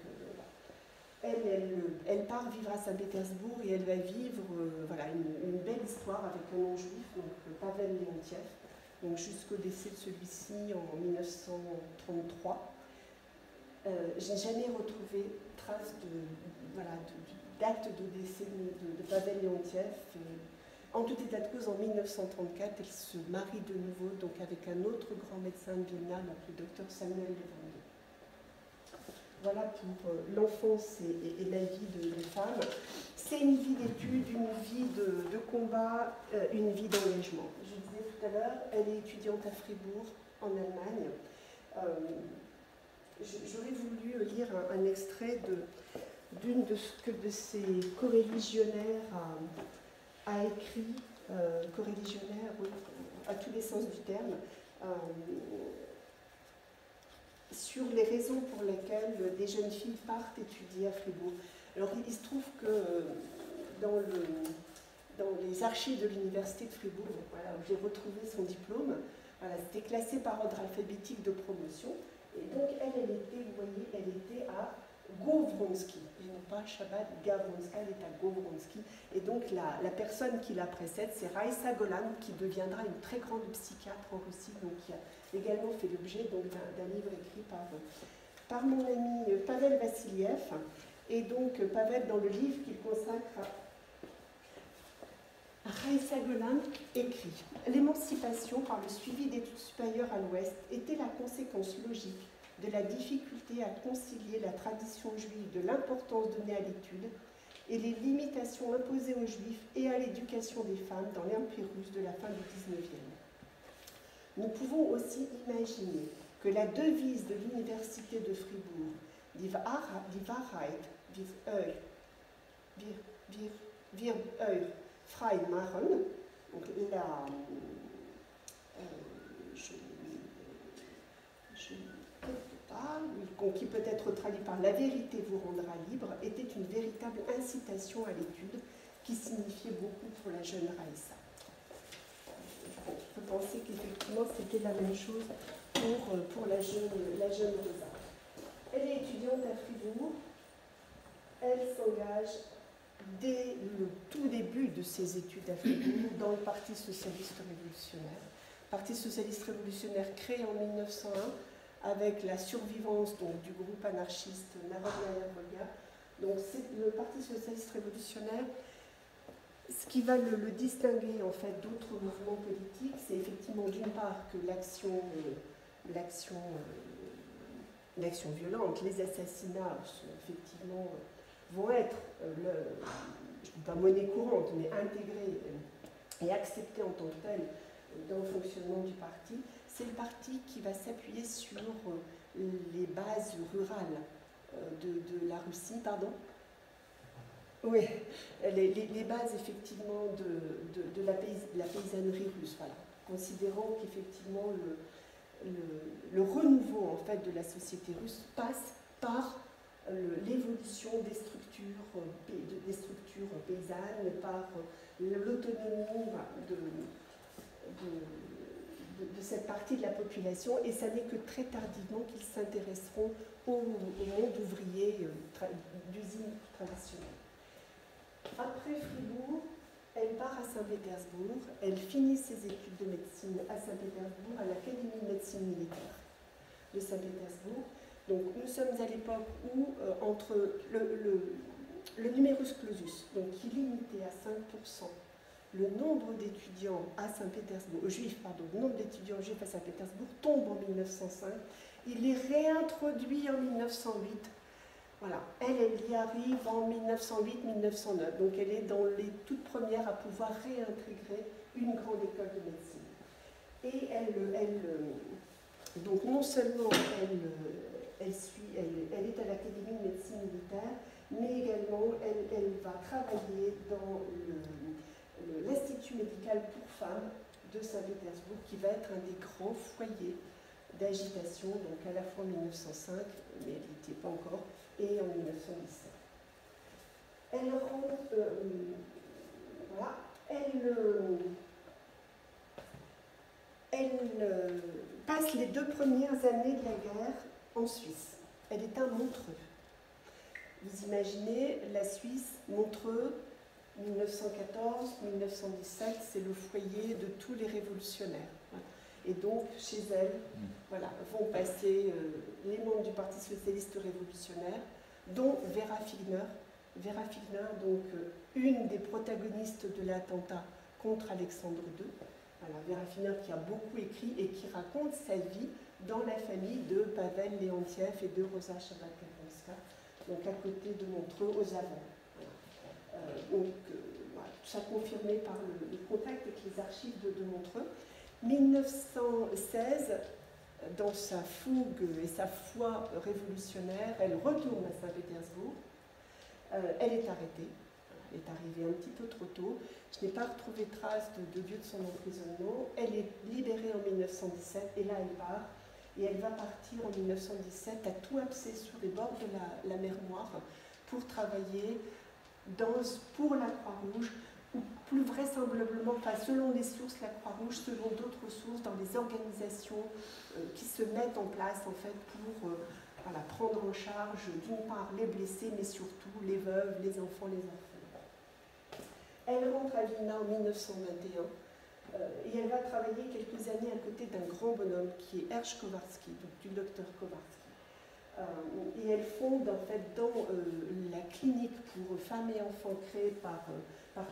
[SPEAKER 2] elle part vivre à Saint-Pétersbourg et elle va vivre voilà, une belle histoire avec un non-juif, donc Pavel Leontiev, donc jusqu'au décès de celui-ci en 1933. J'ai jamais retrouvé trace d'acte de décès de Pavel Leontiev. En tout état de cause, en 1934, elle se marie de nouveau donc avec un autre grand médecin de Vilna, donc le docteur Samuel Levande. Voilà pour l'enfance et la vie des femmes. C'est une vie d'études, une vie de combat, une vie d'engagement. Je disais tout à l'heure, elle est étudiante à Fribourg, en Allemagne. J'aurais voulu lire un extrait d'une de ce que de ses coreligionnaires a écrit, coreligionnaire à tous les sens du terme, sur les raisons pour lesquelles des jeunes filles partent étudier à Fribourg. Alors il se trouve que dans les archives de l'université de Fribourg, voilà, où j'ai retrouvé son diplôme, voilà, c'était classé par ordre alphabétique de promotion, et donc elle était, vous voyez, elle était à Gawronski, et non pas Shabbat, Gawronska, elle est à Gawronski, et donc la personne qui la précède, c'est Raïssa Golan, qui deviendra une très grande psychiatre en Russie, donc qui a également fait l'objet d'un livre écrit par mon ami Pavel Vassiliev, et donc Pavel, dans le livre qu'il consacre à Raïssa Golan, écrit « L'émancipation par le suivi d'études supérieures à l'Ouest était la conséquence logique de la difficulté à concilier la tradition juive de l'importance donnée à l'étude et les limitations imposées aux Juifs et à l'éducation des femmes dans l'Empire russe de la fin du XIXe. Nous pouvons aussi imaginer que la devise de l'université de Fribourg, Die Wahrheit wir euch frei machen, donc qui peut être traduit par la vérité vous rendra libre, était une véritable incitation à l'étude qui signifiait beaucoup pour la jeune Raïssa. On peut penser qu'effectivement c'était la même chose pour la jeune Rosa. Elle est étudiante à Fribourg, elle s'engage dès le tout début de ses études à Fribourg dans le Parti socialiste révolutionnaire. Parti socialiste révolutionnaire créé en 1901 avec la survivance donc, du groupe anarchiste Narodnaya Volga. Donc c'est le Parti socialiste révolutionnaire. Ce qui va le distinguer en fait d'autres mouvements politiques, c'est effectivement d'une part que l'action violente, les assassinats effectivement vont être, je ne dis pas monnaie courante, mais intégrés et acceptés en tant que tels dans le fonctionnement du parti. C'est le parti qui va s'appuyer sur les bases rurales de la Russie, pardon. Oui, les bases effectivement de la paysannerie russe, voilà. Considérant qu'effectivement le renouveau en fait de la société russe passe par l'évolution des structures paysannes, par l'autonomie de cette partie de la population, et ça n'est que très tardivement qu'ils s'intéresseront au monde ouvrier d'usine traditionnelle. Après Fribourg, elle part à Saint-Pétersbourg, elle finit ses études de médecine à Saint-Pétersbourg, à l'Académie de médecine militaire de Saint-Pétersbourg. Donc nous sommes à l'époque où, entre le numerus clausus, donc qui limitait à 5% le nombre d'étudiants à Saint-Pétersbourg, le nombre d'étudiants juifs à Saint-Pétersbourg tombe en 1905, il est réintroduit en 1908. Voilà, elle y arrive en 1908-1909, donc elle est dans les toutes premières à pouvoir réintégrer une grande école de médecine. Et donc non seulement elle est à l'Académie de médecine militaire, mais également elle va travailler dans l'Institut médical pour femmes de Saint-Pétersbourg, qui va être un des grands foyers d'agitation, donc à la fois en 1905, mais elle n'y était pas encore, et en 1917. Elle rentre, voilà, elle passe les 2 premières années de la guerre en Suisse. Elle est à Montreux. Vous imaginez, la Suisse, Montreux, 1914-1917, c'est le foyer de tous les révolutionnaires. Voilà. Et donc, chez elle, voilà, vont passer les membres du Parti socialiste révolutionnaire, dont Vera Figner. Vera Figner, donc une des protagonistes de l'attentat contre Alexandre II. Voilà, Vera Figner qui a beaucoup écrit et qui raconte sa vie dans la famille de Pavel Leontiev et de Rosa Schabatka-Polska, donc à côté de Montreux, aux Avants. Voilà. Voilà, tout ça confirmé par le contact avec les archives de Montreux. 1916, dans sa fougue et sa foi révolutionnaire, elle retourne à Saint-Pétersbourg. Elle est arrêtée. Elle est arrivée un petit peu trop tôt. Je n'ai pas retrouvé trace de lieu de son emprisonnement. Elle est libérée en 1917 et là elle part. Et elle va partir en 1917 à Touapsé sur les bords de la mer Noire pour travailler pour la Croix-Rouge, ou plus vraisemblablement, enfin, selon les sources, la Croix-Rouge, selon d'autres sources, dans les organisations qui se mettent en place en fait pour voilà, prendre en charge d'une part les blessés, mais surtout les veuves, les enfants, les orphelins. Elle rentre à Vilna en 1921 et elle va travailler quelques années à côté d'un grand bonhomme qui est Hersch Kowarski, donc du docteur Kowarski. Et elle fonde en fait dans la clinique pour femmes et enfants créée par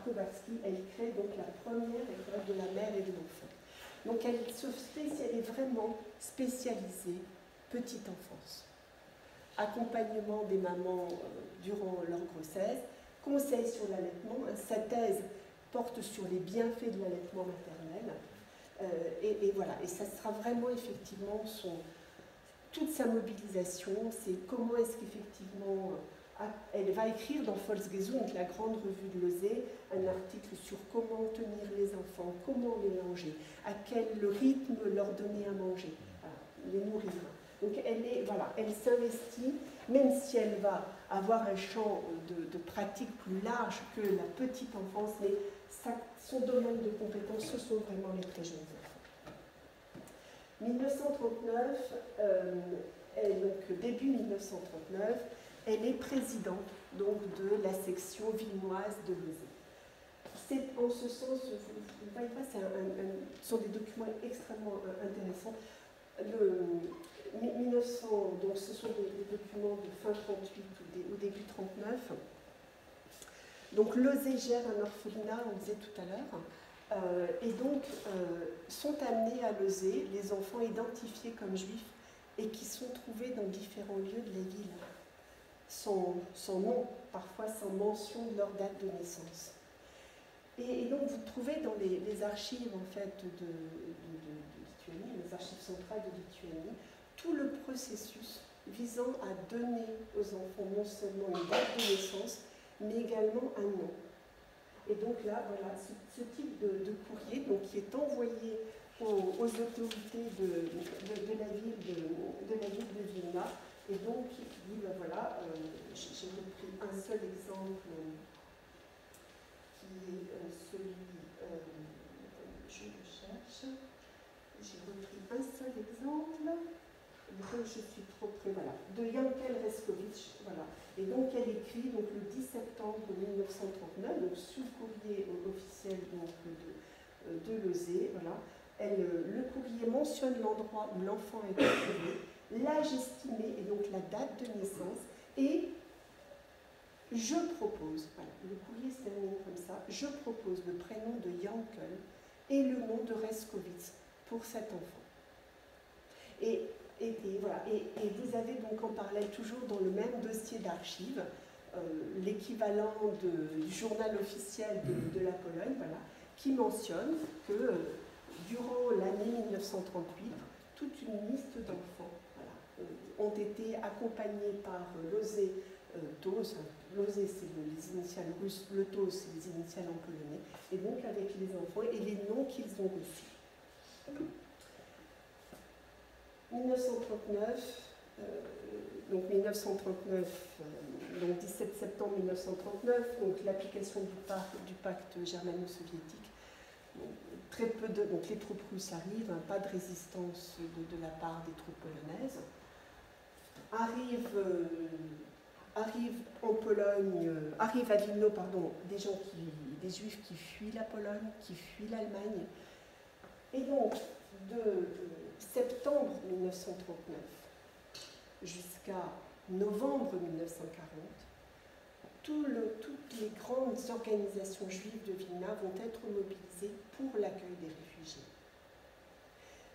[SPEAKER 2] Kowarski, elle crée donc la première école de la mère et de l'enfant. Donc elle est vraiment spécialisée petite enfance. Accompagnement des mamans durant leur grossesse, conseils sur l'allaitement. Sa thèse porte sur les bienfaits de l'allaitement maternel. Et voilà, et ça sera vraiment effectivement toute sa mobilisation, c'est comment est-ce qu'effectivement elle va écrire dans Volksgesund, la grande revue de Lozé, un article sur comment tenir les enfants, comment les manger, à quel rythme leur donner à manger, voilà, les nourrir. Donc elle s'investit, même si elle va avoir un champ de pratique plus large que la petite enfance, mais son domaine de compétences, ce sont vraiment les très jeunes enfants. 1939, donc début 1939, elle est présidente donc, de la section villoise de Lozé. C'est en ce sens, vous ne voyez pas, ce sont des documents extrêmement intéressants. Donc ce sont des documents de fin 38 ou début 39. Donc Lozé gère un orphelinat, on disait tout à l'heure, et donc sont amenés à Lozé les enfants identifiés comme juifs et qui sont trouvés dans différents lieux de la ville, sans nom, parfois sans mention de leur date de naissance. Et donc vous trouvez dans les archives en fait, de Lituanie, les archives centrales de Lituanie, tout le processus visant à donner aux enfants non seulement une date de naissance, mais également un nom. Et donc là, voilà, ce type de courrier donc, qui est envoyé aux autorités de la ville de Vilna, et donc qui dit, ben voilà, j'ai repris un seul exemple qui est celui, je le cherche, j'ai repris un seul exemple, je suis trop près, voilà, de Yankel Reskovitch, voilà. Et donc elle écrit donc, le 10 septembre 1939, donc sous courrier officiel donc, de Lozé, voilà. Le courrier mentionne l'endroit où l'enfant est trouvé, l'âge estimé et donc la date de naissance, et je propose, voilà, le courrier se termine comme ça, je propose le prénom de Yankel et le nom de Reskovitz pour cet enfant. Et voilà. Et vous avez donc en parallèle, toujours dans le même dossier d'archives, l'équivalent du journal officiel de la Pologne, voilà, qui mentionne que durant l'année 1938, toute une liste d'enfants voilà, ont été accompagnés par Lozé TOS. Lozé, c'est les initiales russes, le TOS, c'est les initiales en polonais, et donc avec les enfants et les noms qu'ils ont reçus. 1939, donc 1939, donc 17 septembre 1939, donc l'application du pacte germano-soviétique. Très peu de, donc les troupes russes arrivent, hein, pas de résistance de la part des troupes polonaises. Arrivent en Pologne, arrivent à Wilno, pardon, des juifs qui fuient la Pologne, qui fuient l'Allemagne. Et donc, de septembre 1939 jusqu'à novembre 1940, toutes les grandes organisations juives de Vilna vont être mobilisées pour l'accueil des réfugiés.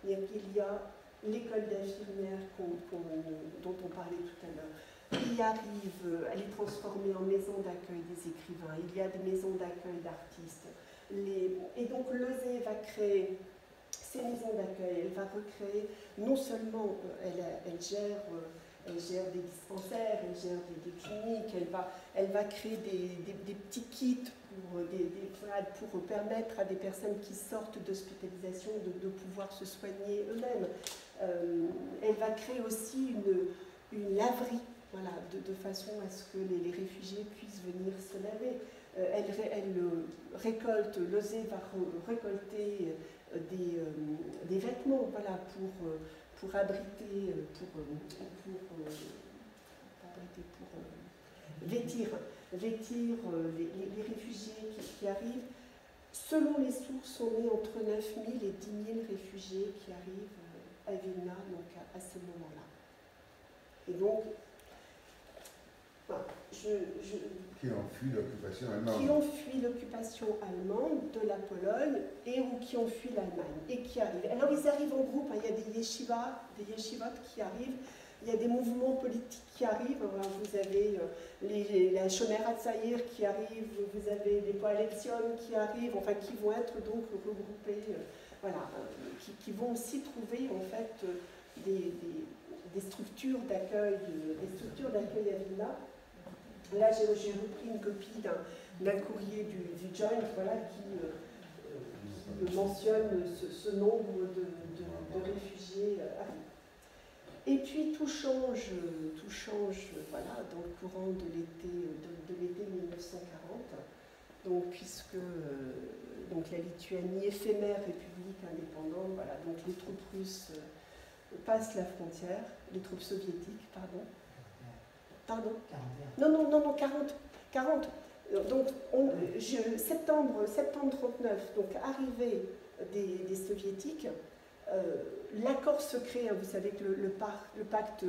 [SPEAKER 2] Il y a l'école d'infirmières dont on parlait tout à l'heure, qui arrive à les transformer en maisons d'accueil des écrivains. Il y a des maisons d'accueil d'artistes. Et donc l'OSE va créer ces maisons d'accueil, elle va recréer, non seulement elle gère des dispensaires, elle gère des cliniques, elle va créer des petits kits pour permettre à des personnes qui sortent d'hospitalisation de pouvoir se soigner eux-mêmes. Elle va créer aussi une laverie, voilà, de façon à ce que les réfugiés puissent venir se laver. Elle récolte, l'OSE va récolter des vêtements, voilà, pour abriter, vêtir les réfugiés qui arrivent. Selon les sources, on est entre 9 000 et 10 000 réfugiés qui arrivent à Vilna, donc à ce moment-là. Et donc, voilà,
[SPEAKER 3] qui ont fui l'occupation allemande.
[SPEAKER 2] Qui ont fui l'occupation allemande de la Pologne ou qui ont fui l'Allemagne et qui arrivent. Alors ils arrivent en groupe, hein, il y a des yeshivot qui arrivent, il y a des mouvements politiques qui arrivent. Alors, vous avez la Shomer HaTzaïr qui arrive, vous avez les Coalitions qui arrivent, enfin qui vont être donc regroupés, voilà, qui vont aussi trouver en fait des structures d'accueil à Vilna. Là, j'ai repris une copie d'un courrier du Joint, voilà, qui mentionne ce nombre de réfugiés arrivés. Et puis tout change, voilà, dans le courant de l'été 1940, donc, puisque donc la Lituanie, éphémère république indépendante, voilà, donc les troupes russes passent la frontière, les troupes soviétiques, pardon. 41. Non, 40. Donc, septembre 39, donc arrivée des soviétiques, l'accord secret, hein, vous savez que le pacte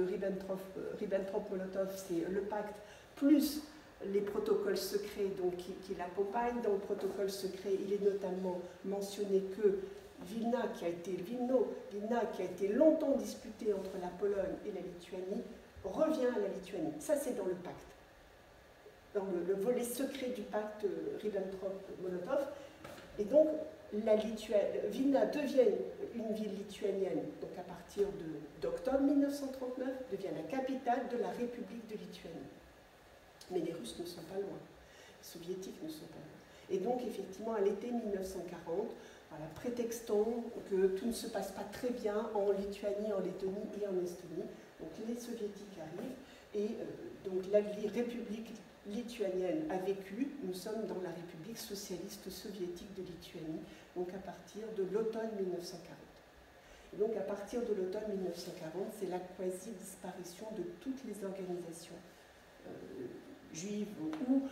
[SPEAKER 2] Ribbentrop-Molotov, c'est le pacte plus les protocoles secrets donc, qui l'accompagnent. Dans le protocole secret, il est notamment mentionné que Vilna, qui a été longtemps disputée entre la Pologne et la Lituanie, revient à la Lituanie. Ça, c'est dans le pacte. Dans le volet secret du pacte Ribbentrop-Molotov. Et donc, Vilna devient une ville lituanienne, donc à partir d'octobre 1939, devient la capitale de la République de Lituanie. Mais les Russes ne sont pas loin. Les Soviétiques ne sont pas loin. Et donc, effectivement, à l'été 1940, voilà, prétextons que tout ne se passe pas très bien en Lituanie, en Lettonie et en Estonie. Donc les Soviétiques arrivent et donc la République lituanienne a vécu. Nous sommes dans la République socialiste soviétique de Lituanie, donc à partir de l'automne 1940. Et donc à partir de l'automne 1940, c'est la quasi-disparition de toutes les organisations juives ou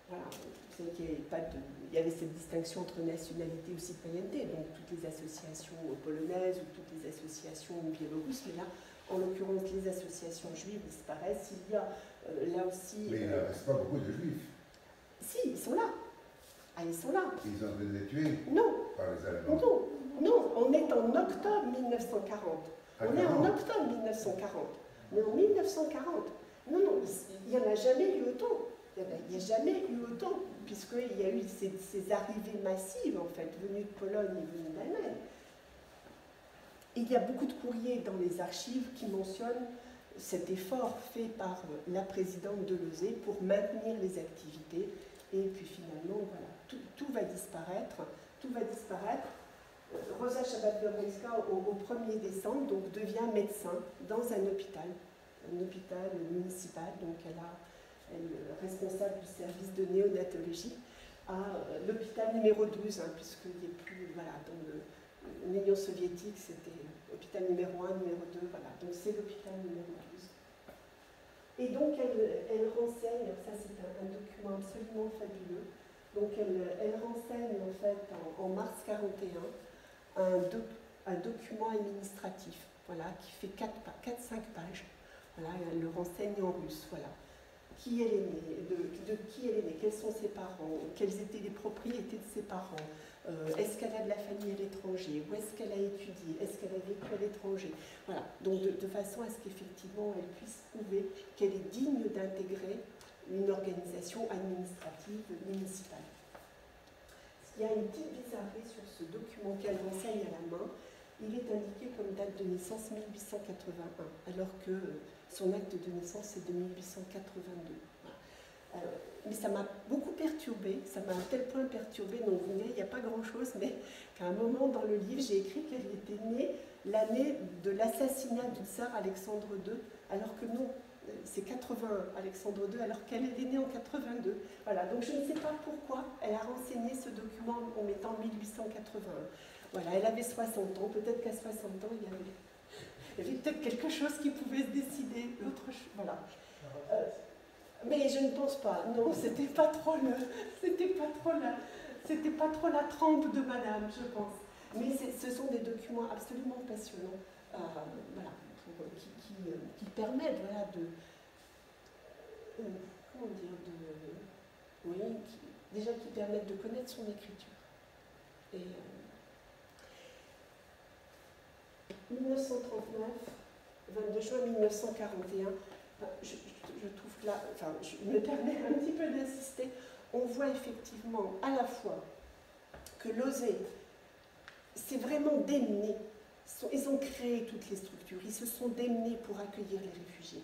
[SPEAKER 2] voilà, vous savez qu'il y avait cette distinction entre nationalité et citoyenneté, donc toutes les associations polonaises ou toutes les associations biélorusses, mais là, en l'occurrence, les associations juives disparaissent. Il y a là aussi...
[SPEAKER 3] Mais il ne reste pas beaucoup de juifs.
[SPEAKER 2] Si, ils sont là. Ah, ils sont là.
[SPEAKER 3] Ils ont été tués
[SPEAKER 2] non.
[SPEAKER 3] Par les Allemands.
[SPEAKER 2] Non, on est en octobre 1940. On est en octobre 1940. Mais en 1940, non, il n'y en a jamais eu autant. Il n'y a jamais eu autant, puisqu'il y a eu ces arrivées massives, en fait, venues de Pologne et venues d'Allemagne. Il y a beaucoup de courriers dans les archives qui mentionnent cet effort fait par la présidente de l'OSE pour maintenir les activités. Et puis finalement, voilà, tout va disparaître. Tout va disparaître. Rosa Schabat-Werońska, au 1er décembre, donc, devient médecin dans un hôpital municipal. Donc elle est responsable du service de néonatologie à l'hôpital numéro 12, hein, puisqu'il n'y est plus, voilà, dans l'Union soviétique, c'était hôpital numéro 1, numéro 2, voilà, donc c'est l'hôpital numéro 12. Et donc elle renseigne, ça c'est un document absolument fabuleux, donc elle renseigne en fait en mars 41 un document administratif, voilà, qui fait 4-5 pages. Voilà, elle le renseigne en russe, voilà. Qui elle est née, de qui elle est née, quels sont ses parents, quelles étaient les propriétés de ses parents, est-ce qu'elle a de la famille à l'étranger, où est-ce qu'elle a étudié, est-ce qu'elle a vécu à l'étranger. Voilà, donc de façon à ce qu'effectivement elle puisse prouver qu'elle est digne d'intégrer une organisation administrative municipale. Il y a une petite bizarrerie sur ce document qu'elle renseigne à la main. Il est indiqué comme date de naissance 1881, alors que son acte de naissance est de 1882. Voilà. Mais ça m'a beaucoup perturbée, ça m'a à tel point perturbée, donc vous voyez, il n'y a pas grand-chose, mais qu'à un moment dans le livre, j'ai écrit qu'elle était née l'année de l'assassinat du tsar Alexandre II, alors que non, c'est 81, Alexandre II, alors qu'elle est née en 82. Voilà, donc je ne sais pas pourquoi elle a renseigné ce document en mettant 1881. Voilà, elle avait 60 ans, peut-être qu'à 60 ans, il y avait peut-être quelque chose qui pouvait se décider, autre chose, voilà. Mais je ne pense pas, non, c'était pas trop la trempe de madame, je pense. Mais ce sont des documents absolument passionnants, voilà, qui permettent, voilà, comment dire, déjà qui permettent de connaître son écriture. Et 1939, 22 juin 1941, je trouve que là, enfin, je me permets un petit peu d'insister, on voit effectivement à la fois que l'OSE s'est vraiment démené, ils ont créé toutes les structures, ils se sont démenés pour accueillir les réfugiés,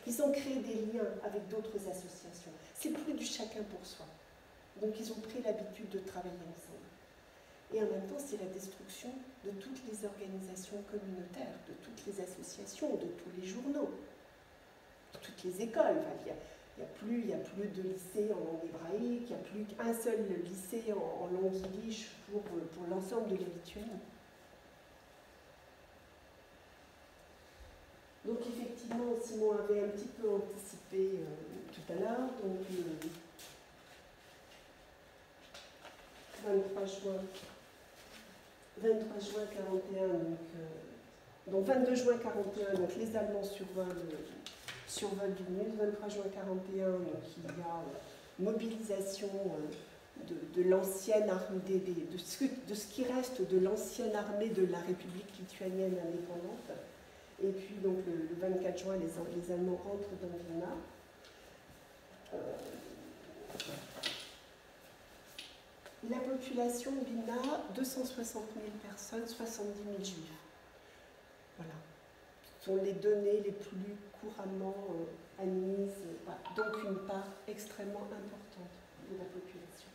[SPEAKER 2] ils ont créé des liens avec d'autres associations, c'est plus du chacun pour soi, donc ils ont pris l'habitude de travailler ensemble. Et en même temps, c'est la destruction de toutes les organisations communautaires, de toutes les associations, de tous les journaux, de toutes les écoles. Enfin, il n'y a plus de lycée en langue hébraïque, il n'y a plus qu'un seul lycée en langue yiddish pour l'ensemble de la Lituanie. Donc effectivement, Simon avait un petit peu anticipé tout à l'heure, donc 23 juin 41, donc 22 juin 41, donc les Allemands survolent Vilnius. 23 juin 41, donc il y a mobilisation de l'ancienne armée, de ce qui reste de l'ancienne armée de la République lituanienne indépendante. Et puis donc le 24 juin, les Allemands rentrent dans Vilna. La population Vilna, 260 000 personnes, 70 000 juifs. Voilà. Ce sont les données les plus couramment admises. Voilà. Donc une part extrêmement importante de la population.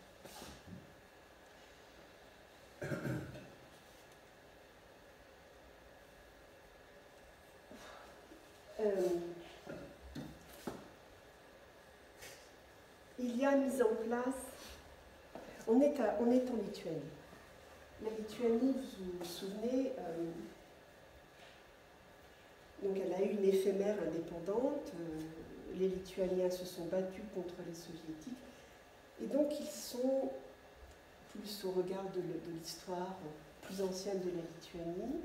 [SPEAKER 2] Il y a mise en place. On est en Lituanie. La Lituanie, vous vous souvenez, donc elle a eu une éphémère indépendante. Les Lituaniens se sont battus contre les Soviétiques. Et donc ils sont, plus au regard de l'histoire plus ancienne de la Lituanie,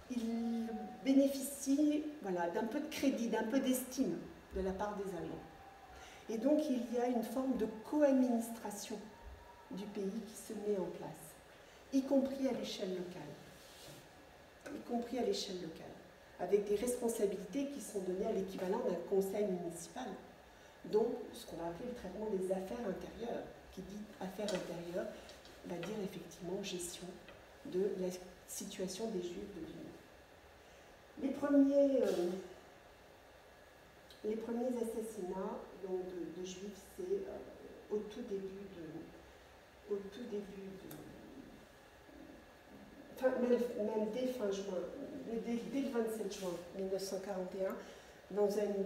[SPEAKER 2] ils bénéficient, voilà, d'un peu de crédit, d'un peu d'estime de la part des Allemands. Et donc il y a une forme de co-administration du pays qui se met en place, y compris à l'échelle locale. Avec des responsabilités qui sont données à l'équivalent d'un conseil municipal, donc ce qu'on va appeler le traitement des affaires intérieures. Qui dit affaires intérieures va dire effectivement gestion de la situation des Juifs de Vilna. Les premiers assassinats donc, de Juifs, c'est au tout début au tout début, même dès fin juin, dès le 27 juin 1941, dans un lieu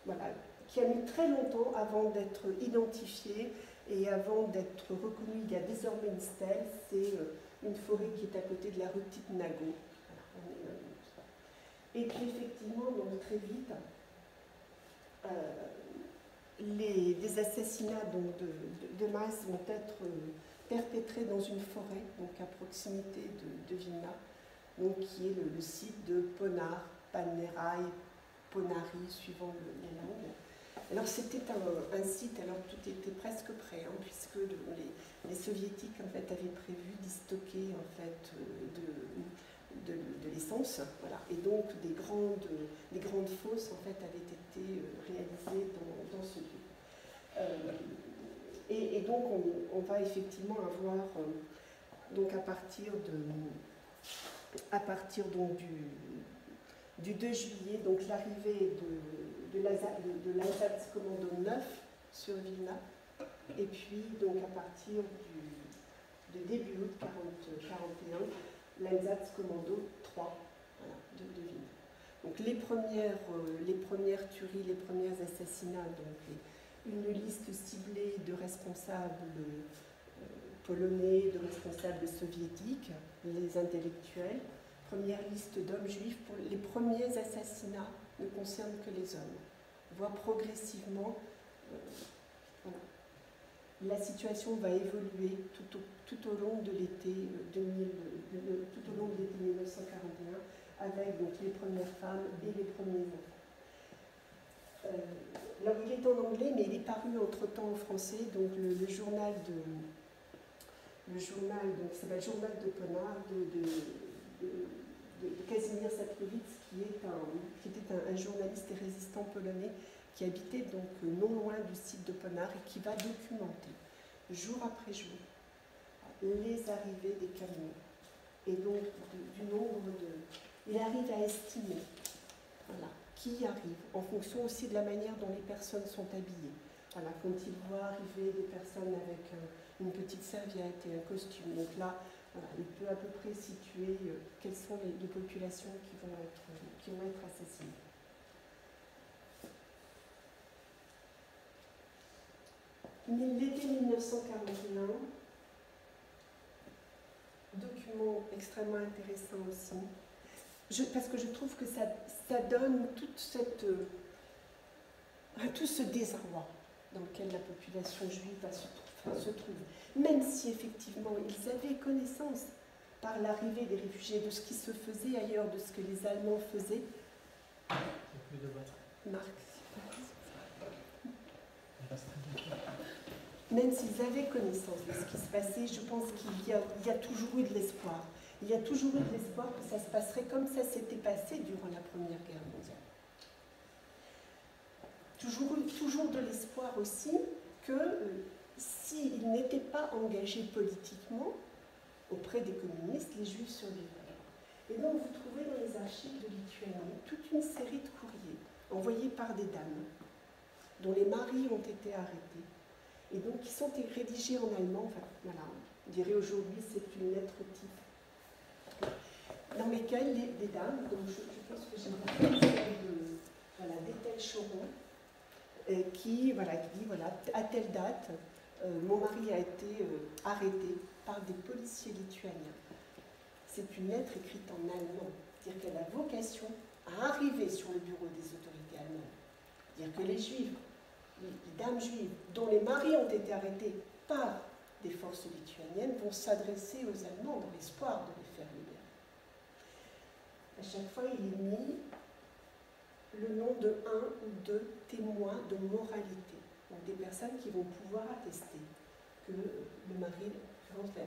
[SPEAKER 2] voilà, qui a mis très longtemps avant d'être identifié et avant d'être reconnu. Il y a désormais une stèle, c'est une forêt qui est à côté de la rue Tite-Nago. Voilà, et puis effectivement, donc très vite, des assassinats donc, de masse vont être perpétrés dans une forêt, donc à proximité de Vilna, donc, qui est le site de Ponar, Panerai, Ponari, suivant les langues. Alors c'était un site, alors tout était presque prêt, hein, puisque les soviétiques en fait, avaient prévu d'y stocker en fait, de l'essence, voilà. Et donc des grandes fosses en fait, avaient été réalisées dans ce lieu. Et donc on va effectivement avoir, donc à partir donc, du 2 juillet, donc l'arrivée de l'Alsace Commando 9 sur Vilna, et puis donc à partir de début août 1941, l'Alsace Commando 3 voilà, de Vilna. Donc les premières tueries, les premiers assassinats, donc une liste ciblée de responsables polonais, de responsables soviétiques, les intellectuels. Première liste d'hommes juifs. Pour les premiers assassinats ne concernent que les hommes. On voit progressivement, voilà. La situation va évoluer tout au long de l'été 1941, avec donc, les premières femmes et les premiers enfants. Alors il est en anglais, mais il est paru entre-temps en français, donc le journal donc, c'est le journal de Ponar de Kazimierz Sapkowicz, qui était un journaliste et résistant polonais qui habitait donc non loin du site de Ponar et qui va documenter jour après jour les arrivées des camions et donc du nombre de... Il arrive à estimer voilà, qui arrive en fonction aussi de la manière dont les personnes sont habillées. Voilà, quand il voit arriver des personnes avec une petite serviette et un costume, donc là, voilà, il peut à peu près situer quelles sont les populations qui vont être assassinées. L'été 1941, document extrêmement intéressant aussi, parce que je trouve que ça donne tout ce désarroi dans lequel la population juive se trouve. Même si effectivement ils avaient connaissance par l'arrivée des réfugiés de ce qui se faisait ailleurs, de ce que les Allemands faisaient. Marc. Même s'ils avaient connaissance de ce qui se passait, je pense qu'il y a toujours eu de l'espoir. Il y a toujours eu de l'espoir que ça se passerait comme ça s'était passé durant la Première Guerre mondiale. Toujours de l'espoir aussi que s'ils n'étaient pas engagés politiquement auprès des communistes, les Juifs survivraient. Et donc vous trouvez dans les archives de Lituanie toute une série de courriers envoyés par des dames dont les maris ont été arrêtés et donc qui sont rédigés en allemand. Enfin, voilà, on dirait aujourd'hui c'est une lettre type. Dans lesquelles des dames, donc je pense que j'ai vu d'Ethel Choron, qui dit voilà, à telle date, mon mari a été arrêté par des policiers lituaniens. C'est une lettre écrite en allemand, c'est-à-dire qu'elle a vocation à arriver sur le bureau des autorités allemandes. C'est-à-dire que les juifs, les dames juives, dont les maris ont été arrêtés par des forces lituaniennes, vont s'adresser aux Allemands dans l'espoir de les faire libérer. À chaque fois, il est mis le nom de un ou deux témoins de moralité, donc des personnes qui vont pouvoir attester que le mari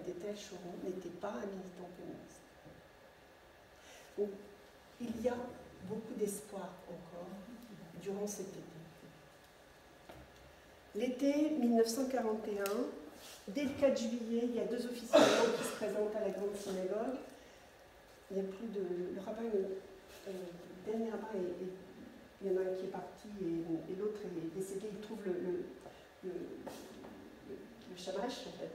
[SPEAKER 2] d'Ethel Choron n'était pas un militant communiste. Donc, il y a beaucoup d'espoir encore durant cet été. L'été 1941, dès le 4 juillet, il y a 2 officiers allemands qui se présentent à la grande synagogue. Il n'y a plus de... Le rabbin, le dernier rabbin, il y en a un qui est parti et l'autre est décédé. Ils trouvent shamash en fait,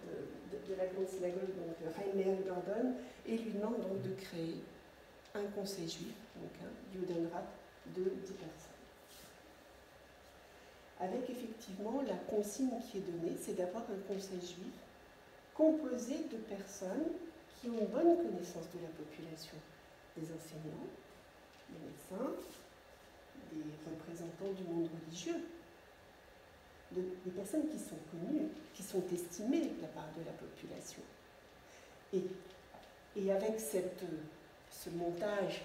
[SPEAKER 2] de la grande synagogue, donc Reimer Gordon, et lui demande donc de créer un conseil juif, donc un Judenrat de 10 personnes. Avec effectivement la consigne qui est donnée, c'est d'avoir un conseil juif composé de personnes qui ont une bonne connaissance de la population, des enseignants, des médecins, des représentants du monde religieux, des personnes qui sont connues, qui sont estimées de la part de la population. Et avec ce montage,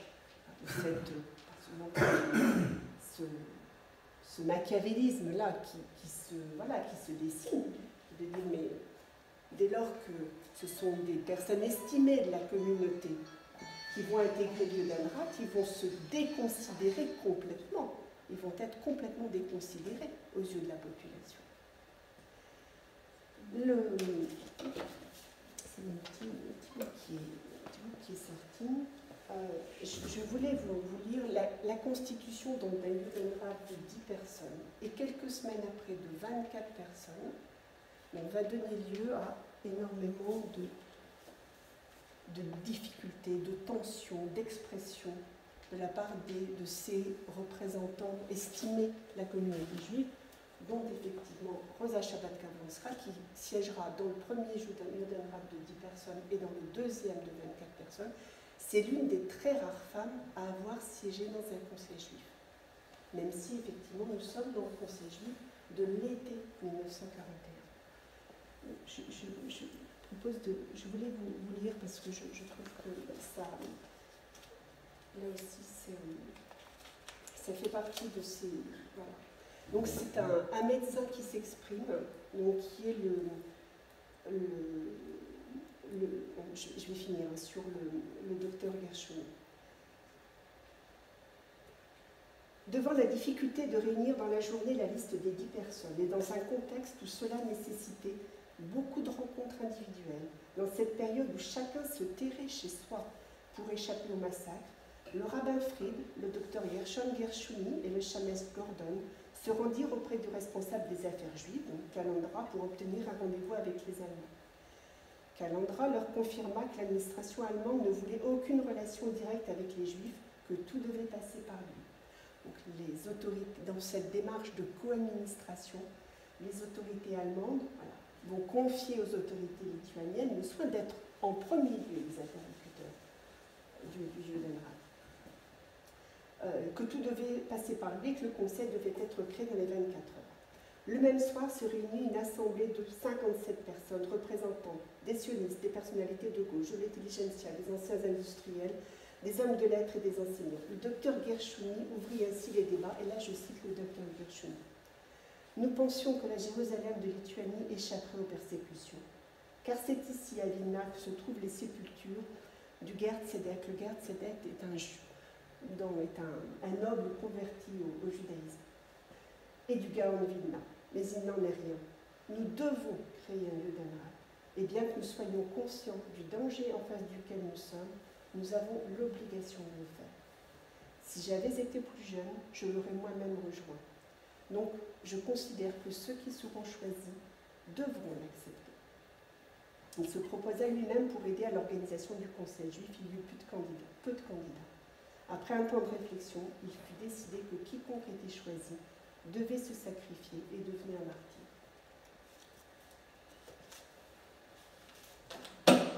[SPEAKER 2] ce machiavélisme-là qui se dessine, de dire, mais dès lors que ce sont des personnes estimées de la communauté qui vont intégrer Judenrat, ils vont se déconsidérer complètement. Ils vont être complètement déconsidérés aux yeux de la population. C'est un petit mot qui est sorti. Je voulais vous lire la constitution d'un Judenrat de 10 personnes, et quelques semaines après de 24 personnes, va donner lieu à énormément de difficultés, de tensions, d'expressions de la part de ces représentants estimés de la communauté juive, dont effectivement Rosa Shabbat-Kavanska, qui siégera dans le premier Judenrat de 10 personnes et dans le deuxième de 24 personnes. C'est l'une des très rares femmes à avoir siégé dans un conseil juif. Même si effectivement nous sommes dans le conseil juif de l'été 1941. Je voulais vous lire parce que je trouve que ça, là aussi, ça fait partie de ces... Voilà. Donc c'est un médecin qui s'exprime, donc qui est je vais finir sur le docteur Gershoni. Devant la difficulté de réunir dans la journée la liste des 10 personnes, et dans un contexte où cela nécessitait beaucoup de rencontres individuelles, dans cette période où chacun se terrait chez soi pour échapper au massacre, le rabbin Fried, le docteur Gershon Gershoni et le Shames Gordon se rendirent auprès du responsable des affaires juives, donc Calandra, pour obtenir un rendez-vous avec les Allemands. Calandra leur confirma que l'administration allemande ne voulait aucune relation directe avec les Juifs, que tout devait passer par lui. Donc les autorités, dans cette démarche de co-administration, les autorités allemandes vont confier aux autorités lituaniennes le soin d'être en premier lieu les interlocuteurs du Judenrat. Que tout devait passer par lui et que le conseil devait être créé dans les 24 heures. Le même soir se réunit une assemblée de 57 personnes représentant des sionistes, des personnalités de gauche, de l'intelligentsia, des anciens industriels, des hommes de lettres et des enseignants. Le docteur Gershoni ouvrit ainsi les débats, et là je cite le docteur Gershoni. Nous pensions que la Jérusalem de Lituanie échapperait aux persécutions, car c'est ici, à Vilna, que se trouvent les sépultures du Ger Tzedek. Le Ger Tzedek est un noble converti au judaïsme, et du Gaon Vilna. Mais il n'en est rien. Nous devons créer un Judenrat, et bien que nous soyons conscients du danger en face duquel nous sommes, nous avons l'obligation de le faire. Si j'avais été plus jeune, je l'aurais moi-même rejoint. Donc, je considère que ceux qui seront choisis devront l'accepter. Il se proposa lui-même pour aider à l'organisation du conseil juif. Il y eut peu de candidats. Après un temps de réflexion, il fut décidé que quiconque était choisi devait se sacrifier et devenir un martyr.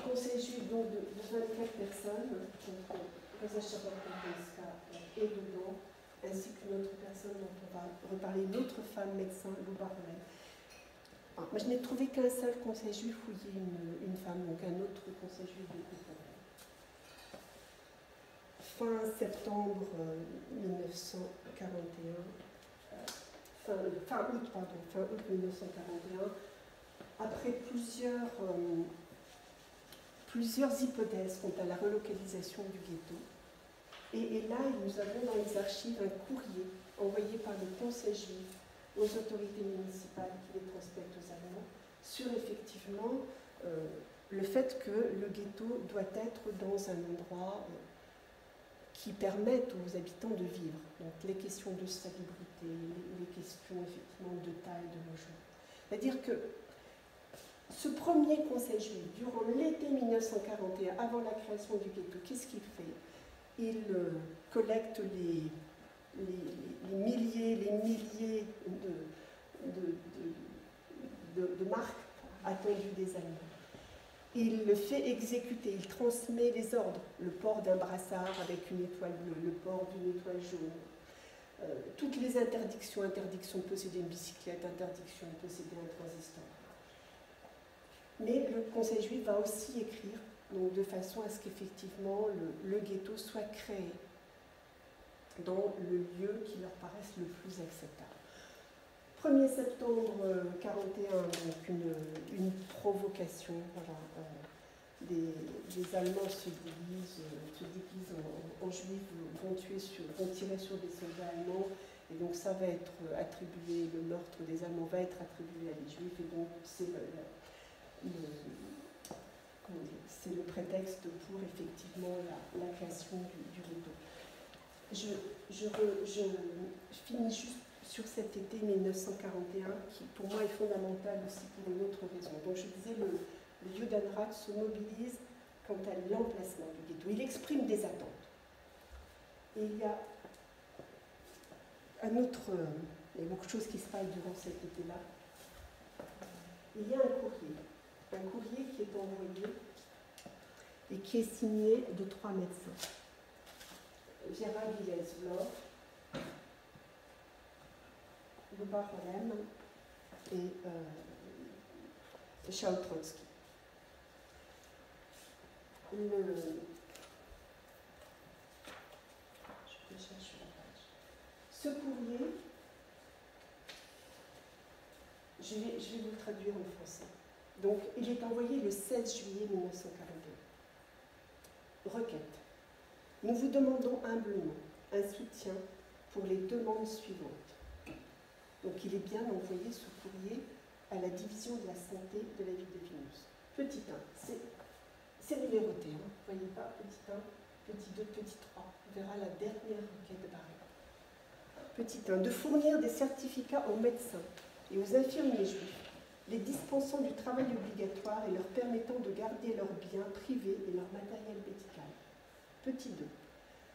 [SPEAKER 2] Conseil juif donc de 24 personnes, donc Rosa Shabbat-Kavanska est dedans, ainsi qu'une autre personne dont on va reparler, une autre femme médecin, Louba Rollet. Moi, je n'ai trouvé qu'un seul conseil juif où il y ait une femme, donc un autre conseil juif de Louba Rollet. Fin septembre 1941, fin août 1941, après plusieurs hypothèses quant à la relocalisation du ghetto. Et là, nous avons dans les archives un courrier envoyé par le Conseil juif aux autorités municipales qui les transmettent aux Allemands sur effectivement le fait que le ghetto doit être dans un endroit qui permette aux habitants de vivre. Donc les questions de salubrité, les questions effectivement de taille, de logement. C'est-à-dire que Ce premier conseil juif, durant l'été 1941, avant la création du ghetto, qu'est-ce qu'il fait? Il collecte les milliers de marques attendues des Allemands. Il le fait exécuter, il transmet les ordres, le port d'un brassard avec une étoile bleue, le port d'une étoile jaune, toutes les interdictions, interdiction de posséder une bicyclette, interdiction de posséder un transistor. Mais le Conseil juif va aussi écrire, donc de façon à ce qu'effectivement le ghetto soit créé dans le lieu qui leur paraisse le plus acceptable. 1er septembre 1941, donc une provocation, voilà, des Allemands se déguisent en juifs, vont tirer sur des soldats allemands, et donc ça va être attribué, le meurtre des Allemands va être attribué à des juifs, et donc c'est le prétexte pour effectivement la création du ghetto. Je finis juste sur cet été 1941 qui pour moi est fondamental aussi pour une autre raison. Donc je disais, le Judenrat se mobilise quant à l'emplacement du ghetto. Il exprime des attentes. Et il y a il y a beaucoup de choses qui se passent durant cet été-là. Il y a un courrier qui est envoyé et qui est signé de 3 médecins. Gérard Villez-Vlor, Luba Rolem et Charles Trotsky. Je cherche la page. Ce courrier, je vais vous le traduire en français. Donc, il est envoyé le 16 juillet 1942. Requête. Nous vous demandons humblement un soutien pour les demandes suivantes. Donc il est bien envoyé ce courrier à la division de la santé de la ville de Vilnius. Petit 1, c'est numéroté, hein. Vous ne voyez pas, petit 1, petit 2, petit 3. On verra la dernière requête barrée. Petit 1, de fournir des certificats aux médecins et aux infirmiers juifs, les dispensant du travail obligatoire et leur permettant de garder leurs biens privés et leur matériel médical. Petit 2,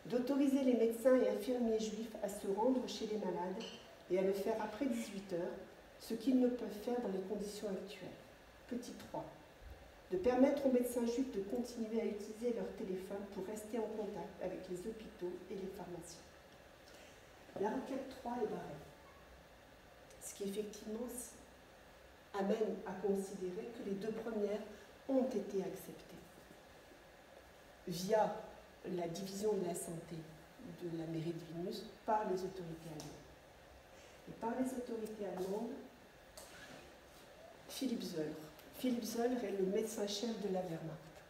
[SPEAKER 2] d'autoriser les médecins et infirmiers juifs à se rendre chez les malades et à le faire après 18 heures, ce qu'ils ne peuvent faire dans les conditions actuelles. Petit 3, de permettre aux médecins juifs de continuer à utiliser leur téléphone pour rester en contact avec les hôpitaux et les pharmacies. La requête 3 est barrée, ce qui effectivement amène à considérer que les 2 premières ont été acceptées via la division de la santé de la mairie de Vilnius par les autorités allemandes. Et par les autorités allemandes, Philipp Zoller. Philipp Zoller est le médecin-chef de la Wehrmacht.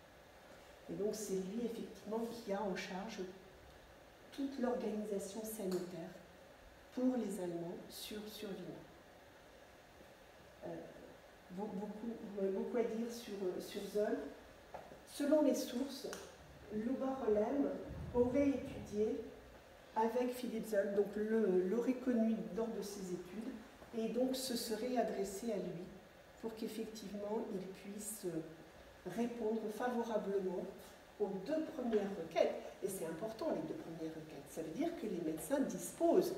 [SPEAKER 2] Et donc c'est lui effectivement qui a en charge toute l'organisation sanitaire pour les Allemands sur Vilnius. Beaucoup à dire sur Zoll. Selon les sources, Luba Rolem aurait étudié avec Philipp Zoll, donc l'aurait connu lors de ses études, et donc se serait adressé à lui pour qu'effectivement il puisse répondre favorablement aux 2 premières requêtes. Et c'est important, les 2 premières requêtes. Ça veut dire que les médecins disposent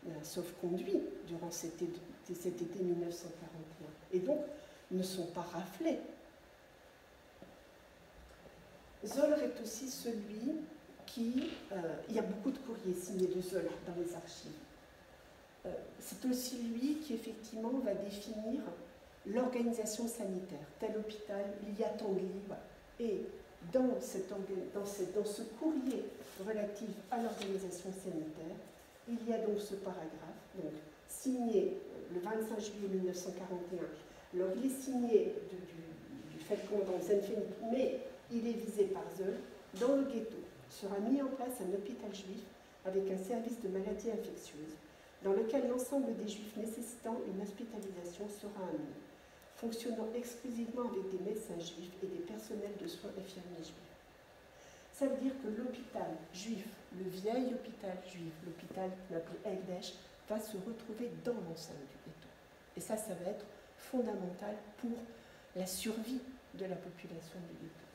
[SPEAKER 2] d'un sauf-conduit durant cet été 1941, et donc ne sont pas raflés. Zoller est aussi celui qui... il y a beaucoup de courriers signés de Zoller dans les archives. C'est aussi lui qui, effectivement, va définir l'organisation sanitaire. Tel hôpital, il y a tant de lits. Et dans ce courrier relatif à l'organisation sanitaire, il y a donc ce paragraphe, donc, signé le 25 juillet 1941. Alors, il est signé du fait qu'on dans Zenfenit, mais il est visé par Zoll. Dans le ghetto sera mis en place un hôpital juif avec un service de maladies infectieuses, dans lequel l'ensemble des juifs nécessitant une hospitalisation sera amené, fonctionnant exclusivement avec des médecins juifs et des personnels de soins infirmiers juifs. Ça veut dire que l'hôpital juif, le vieil hôpital juif, l'hôpital qu'on appelait Egdesh, va se retrouver dans l'enceinte du ghetto. Et ça va être fondamental pour la survie de la population du ghetto.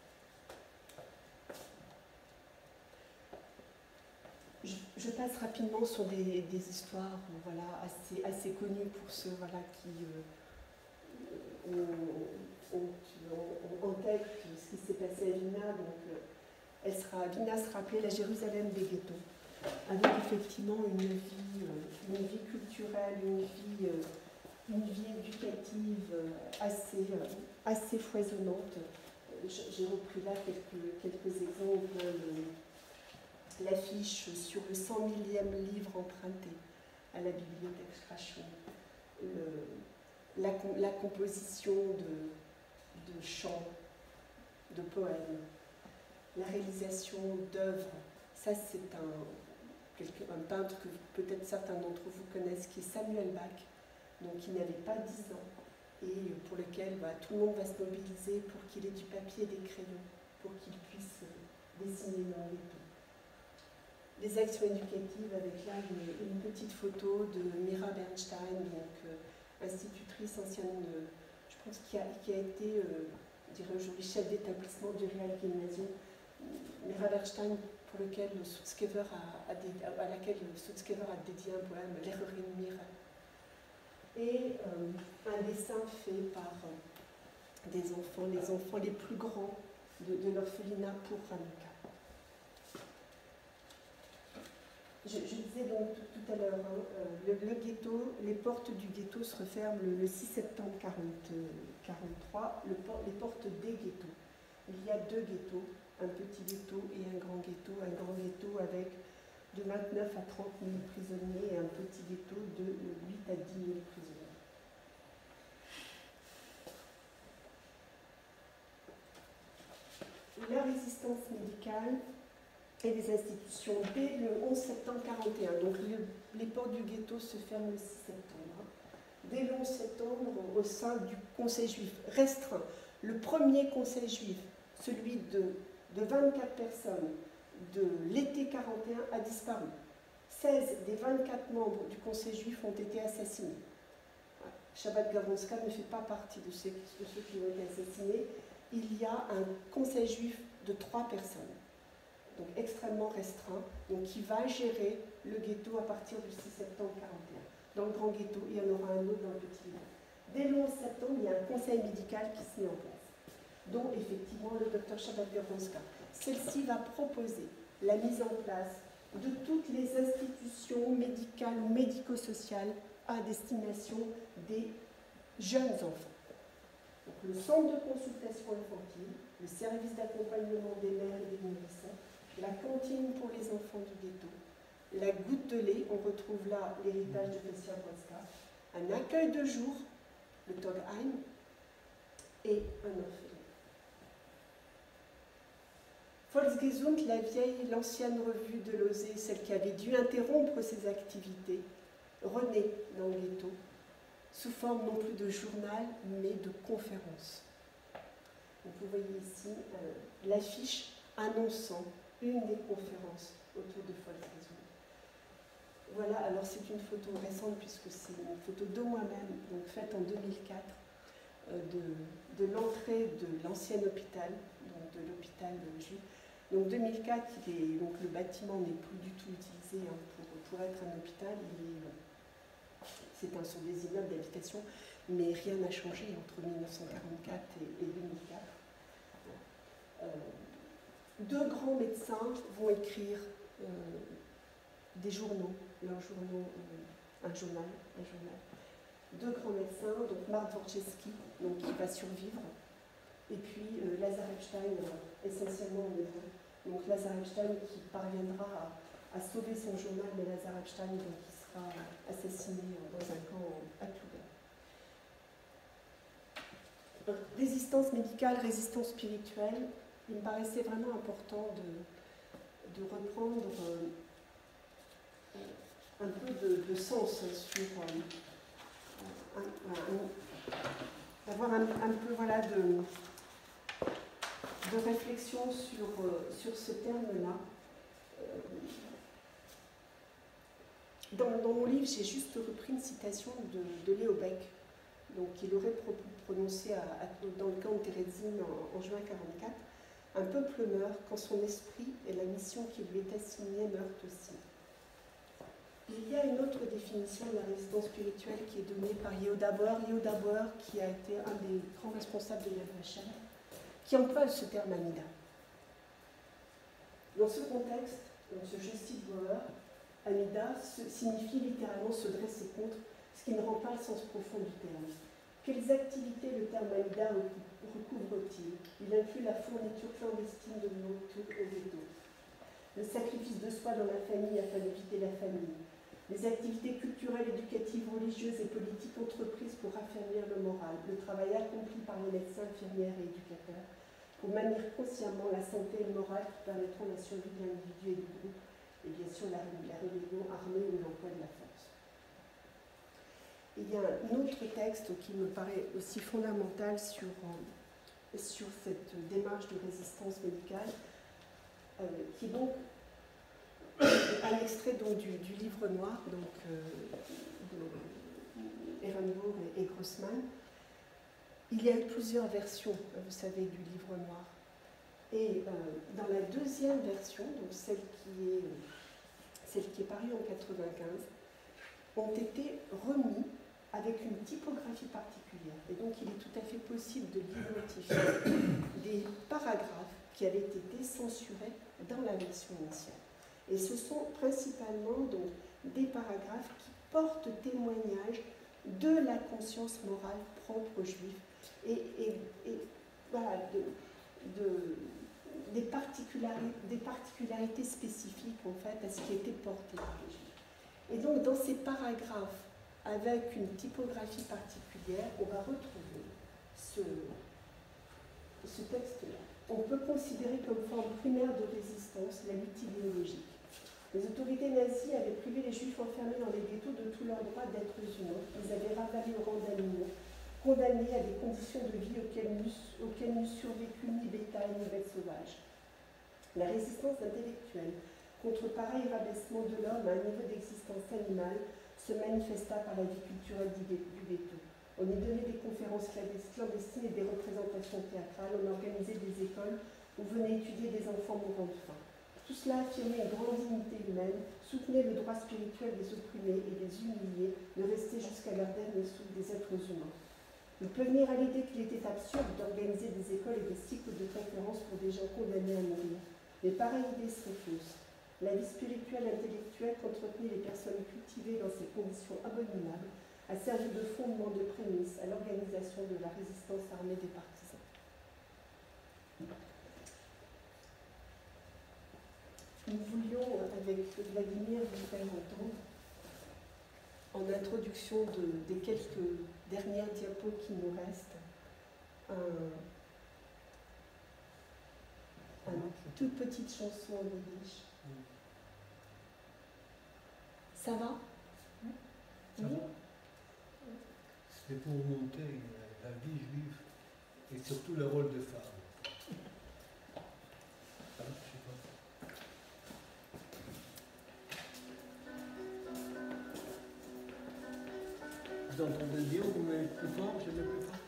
[SPEAKER 2] Je passe rapidement sur des histoires voilà, assez connues pour ceux voilà, qui ont en tête ce qui s'est passé à Vilna. Donc, Vilna sera appelée la Jérusalem des ghettos, avec effectivement une vie culturelle, une vie éducative assez foisonnante. J'ai repris là quelques exemples. L'affiche sur le 100 millième livre emprunté à la bibliothèque Strachon, la composition de chants, de poèmes, la réalisation d'œuvres. Ça, c'est un peintre que peut-être certains d'entre vous connaissent, qui est Samuel Bach, donc il n'avait pas 10 ans, et pour lequel tout le monde va se mobiliser pour qu'il ait du papier et des crayons, pour qu'il puisse dessiner dans les ghetto. Les actions éducatives, avec là une petite photo de Mira Bernstein, donc institutrice ancienne, je pense qui a été, je dirais aujourd'hui, chef d'établissement du Real Gymnasium. Mira Bernstein, pour lequel à laquelle Sutzkever a dédié un poème, L'Errerin Mira. Et un dessin fait par des enfants, les enfants les plus grands de l'orphelinat pour Hanouka. Je disais donc tout à l'heure, le ghetto, les portes du ghetto se referment le 6 septembre 1943, les portes des ghettos. Il y a 2 ghettos, un petit ghetto et un grand ghetto avec de 29 à 30 000 prisonniers et un petit ghetto de 8 à 10 000 prisonniers. La résistance médicale et les institutions dès le 11 septembre 1941. Donc les portes du ghetto se ferment le 6 septembre. Dès le 11 septembre, au sein du Conseil juif restreint, le premier Conseil juif, celui de 24 personnes de l'été 1941, a disparu. 16 des 24 membres du Conseil juif ont été assassinés. Shabbat Gavronska ne fait pas partie de ceux qui ont été assassinés. Il y a un Conseil juif de 3 personnes. Donc extrêmement restreint, donc qui va gérer le ghetto à partir du 6 septembre 1941. Dans le grand ghetto, il y en aura un autre dans le petit ghetto. Dès le 11 septembre, il y a un conseil médical qui se met en place, dont effectivement le docteur Shabbat Gavronska. Celle-ci va proposer la mise en place de toutes les institutions médicales ou médico-sociales à destination des jeunes enfants. Donc, le centre de consultation infantile, le service d'accompagnement des mères et des nourrissons, la cantine pour les enfants du ghetto, la goutte de lait, on retrouve là l'héritage de Pessia Broska, un accueil de jour, le Togheim, et un orphelinat. Volksgesund, l'ancienne revue de Lozé, celle qui avait dû interrompre ses activités, renaît dans le ghetto, sous forme non plus de journal, mais de conférence. Donc vous voyez ici l'affiche annonçant une des conférences autour de Volksgesund. Voilà, alors c'est une photo récente puisque c'est une photo de moi-même, donc faite en 2004, de l'entrée de l'ancien hôpital, donc de l'hôpital juif. Donc 2004, donc le bâtiment n'est plus du tout utilisé pour être un hôpital. Sont des immeubles d'habitation, mais rien n'a changé entre 1944 et 2004. Deux grands médecins vont écrire des journaux, un journal. Deux grands médecins, donc Mark Dvorczewski, qui va survivre, et puis Lazar Epstein, essentiellement en hébreu. Donc Lazar Epstein qui parviendra à sauver son journal, mais Lazar Epstein qui sera assassiné dans un camp à Kluber. Résistance médicale, résistance spirituelle, il me paraissait vraiment important de reprendre un peu de sens sur avoir un peu voilà, de réflexion sur ce terme-là. Dans mon livre, j'ai juste repris une citation de Léo Beck, qu'il aurait prononcé dans le camp de Terezin en juin 1944. Un peuple meurt quand son esprit et la mission qui lui est assignée meurent aussi. Il y a une autre définition de la résistance spirituelle qui est donnée par Yehuda Bauer, qui a été un des grands responsables de Yad Vashem, qui emploie ce terme Amida. Dans ce contexte, donc je cite Bauer, Amida signifie littéralement se dresser contre, ce qui ne rend pas le sens profond du terme. Quelles activités le terme Amida recouvre-t-il? Il inclut la fourniture clandestine de nourriture aux vétos, le sacrifice de soi dans la famille afin d'éviter la famine, les activités culturelles, éducatives, religieuses et politiques entreprises pour affermir le moral, le travail accompli par les médecins, infirmières et éducateurs pour maintenir consciemment la santé et le moral qui permettront la survie de l'individu et du groupe, et bien sûr la rébellion armée ou l'emploi de la force. Il y a un autre texte qui me paraît aussi fondamental sur cette démarche de résistance médicale, qui est donc un extrait donc, du livre noir de Ehrenburg et Grossman. Il y a eu plusieurs versions, vous savez, du livre noir. Et dans la deuxième version, donc celle qui est parue en 1995, ont été remis avec une typographie particulière. Et donc il est tout à fait possible de l'identifier des paragraphes qui avaient été censurés dans la version initiale. Et ce sont principalement donc, des paragraphes qui portent témoignage de la conscience morale propre aux Juifs et voilà, des particularités spécifiques en fait, à ce qui était porté par les Juifs. Et donc dans ces paragraphes, avec une typographie particulière, on va retrouver ce texte-là. On peut considérer comme forme primaire de résistance la lutte idéologique. Les autorités nazies avaient privé les Juifs enfermés dans les ghettos de tout leur droit d'êtres humains. Ils avaient ravalé au rang d'animaux, condamnés à des conditions de vie auxquelles n'eût survécu ni bétail ni bête sauvage. La résistance intellectuelle contre pareil rabaissement de l'homme à un niveau d'existence animale se manifesta par la vie culturelle du ghetto. On y donnait des conférences clandestines et des représentations théâtrales, on organisait des écoles où venaient étudier des enfants mourant de faim. Tout cela affirmait une grande dignité humaine, soutenait le droit spirituel des opprimés et des humiliés de rester jusqu'à leur dernier souffle des êtres humains. Il peut venir à l'idée qu'il était absurde d'organiser des écoles et des cycles de conférences pour des gens condamnés à mourir. Mais pareille idée serait fausse. La vie spirituelle et intellectuelle qu'entretenaient les personnes cultivées dans ces conditions abominables a servi de fondement de prémisse à l'organisation de la résistance armée des partisans. Nous voulions, avec Vladimir, vous faire entendre, en introduction des quelques dernières diapos qui nous restent, une toute petite chanson en yiddish. Ça va?
[SPEAKER 4] Ça va. C'est pour monter la vie juive et surtout le rôle de femme. Vous entendez bien ou vous mettez plus fort? Je mets plus fort.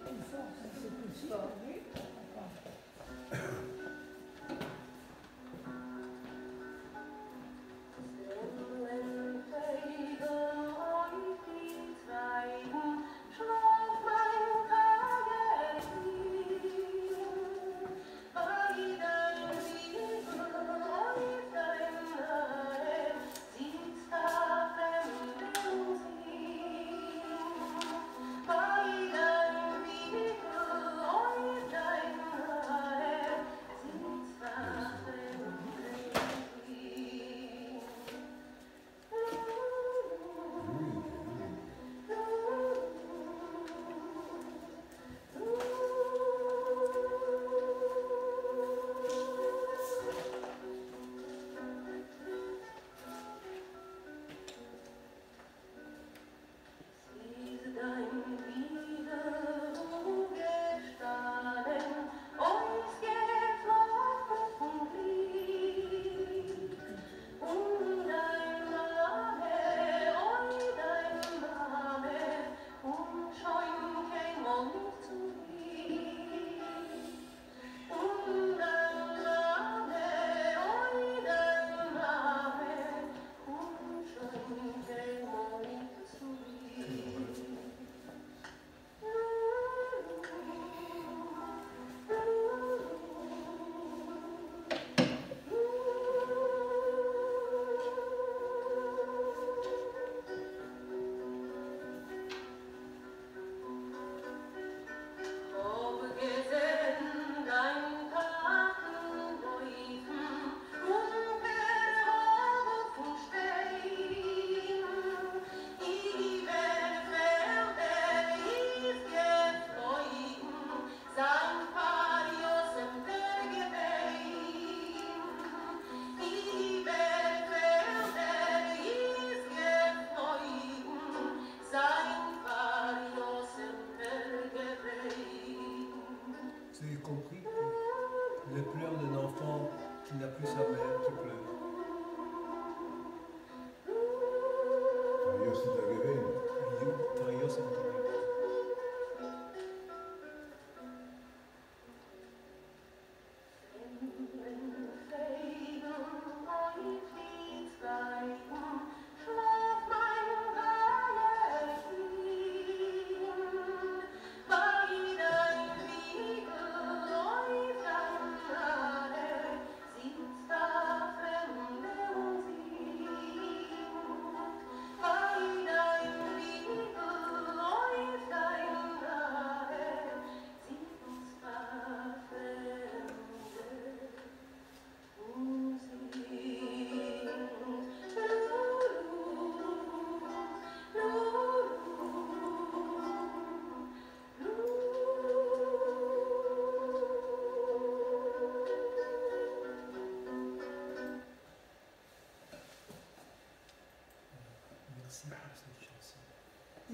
[SPEAKER 1] Plus fort, c'est plus fort. Oui.
[SPEAKER 5] Bye.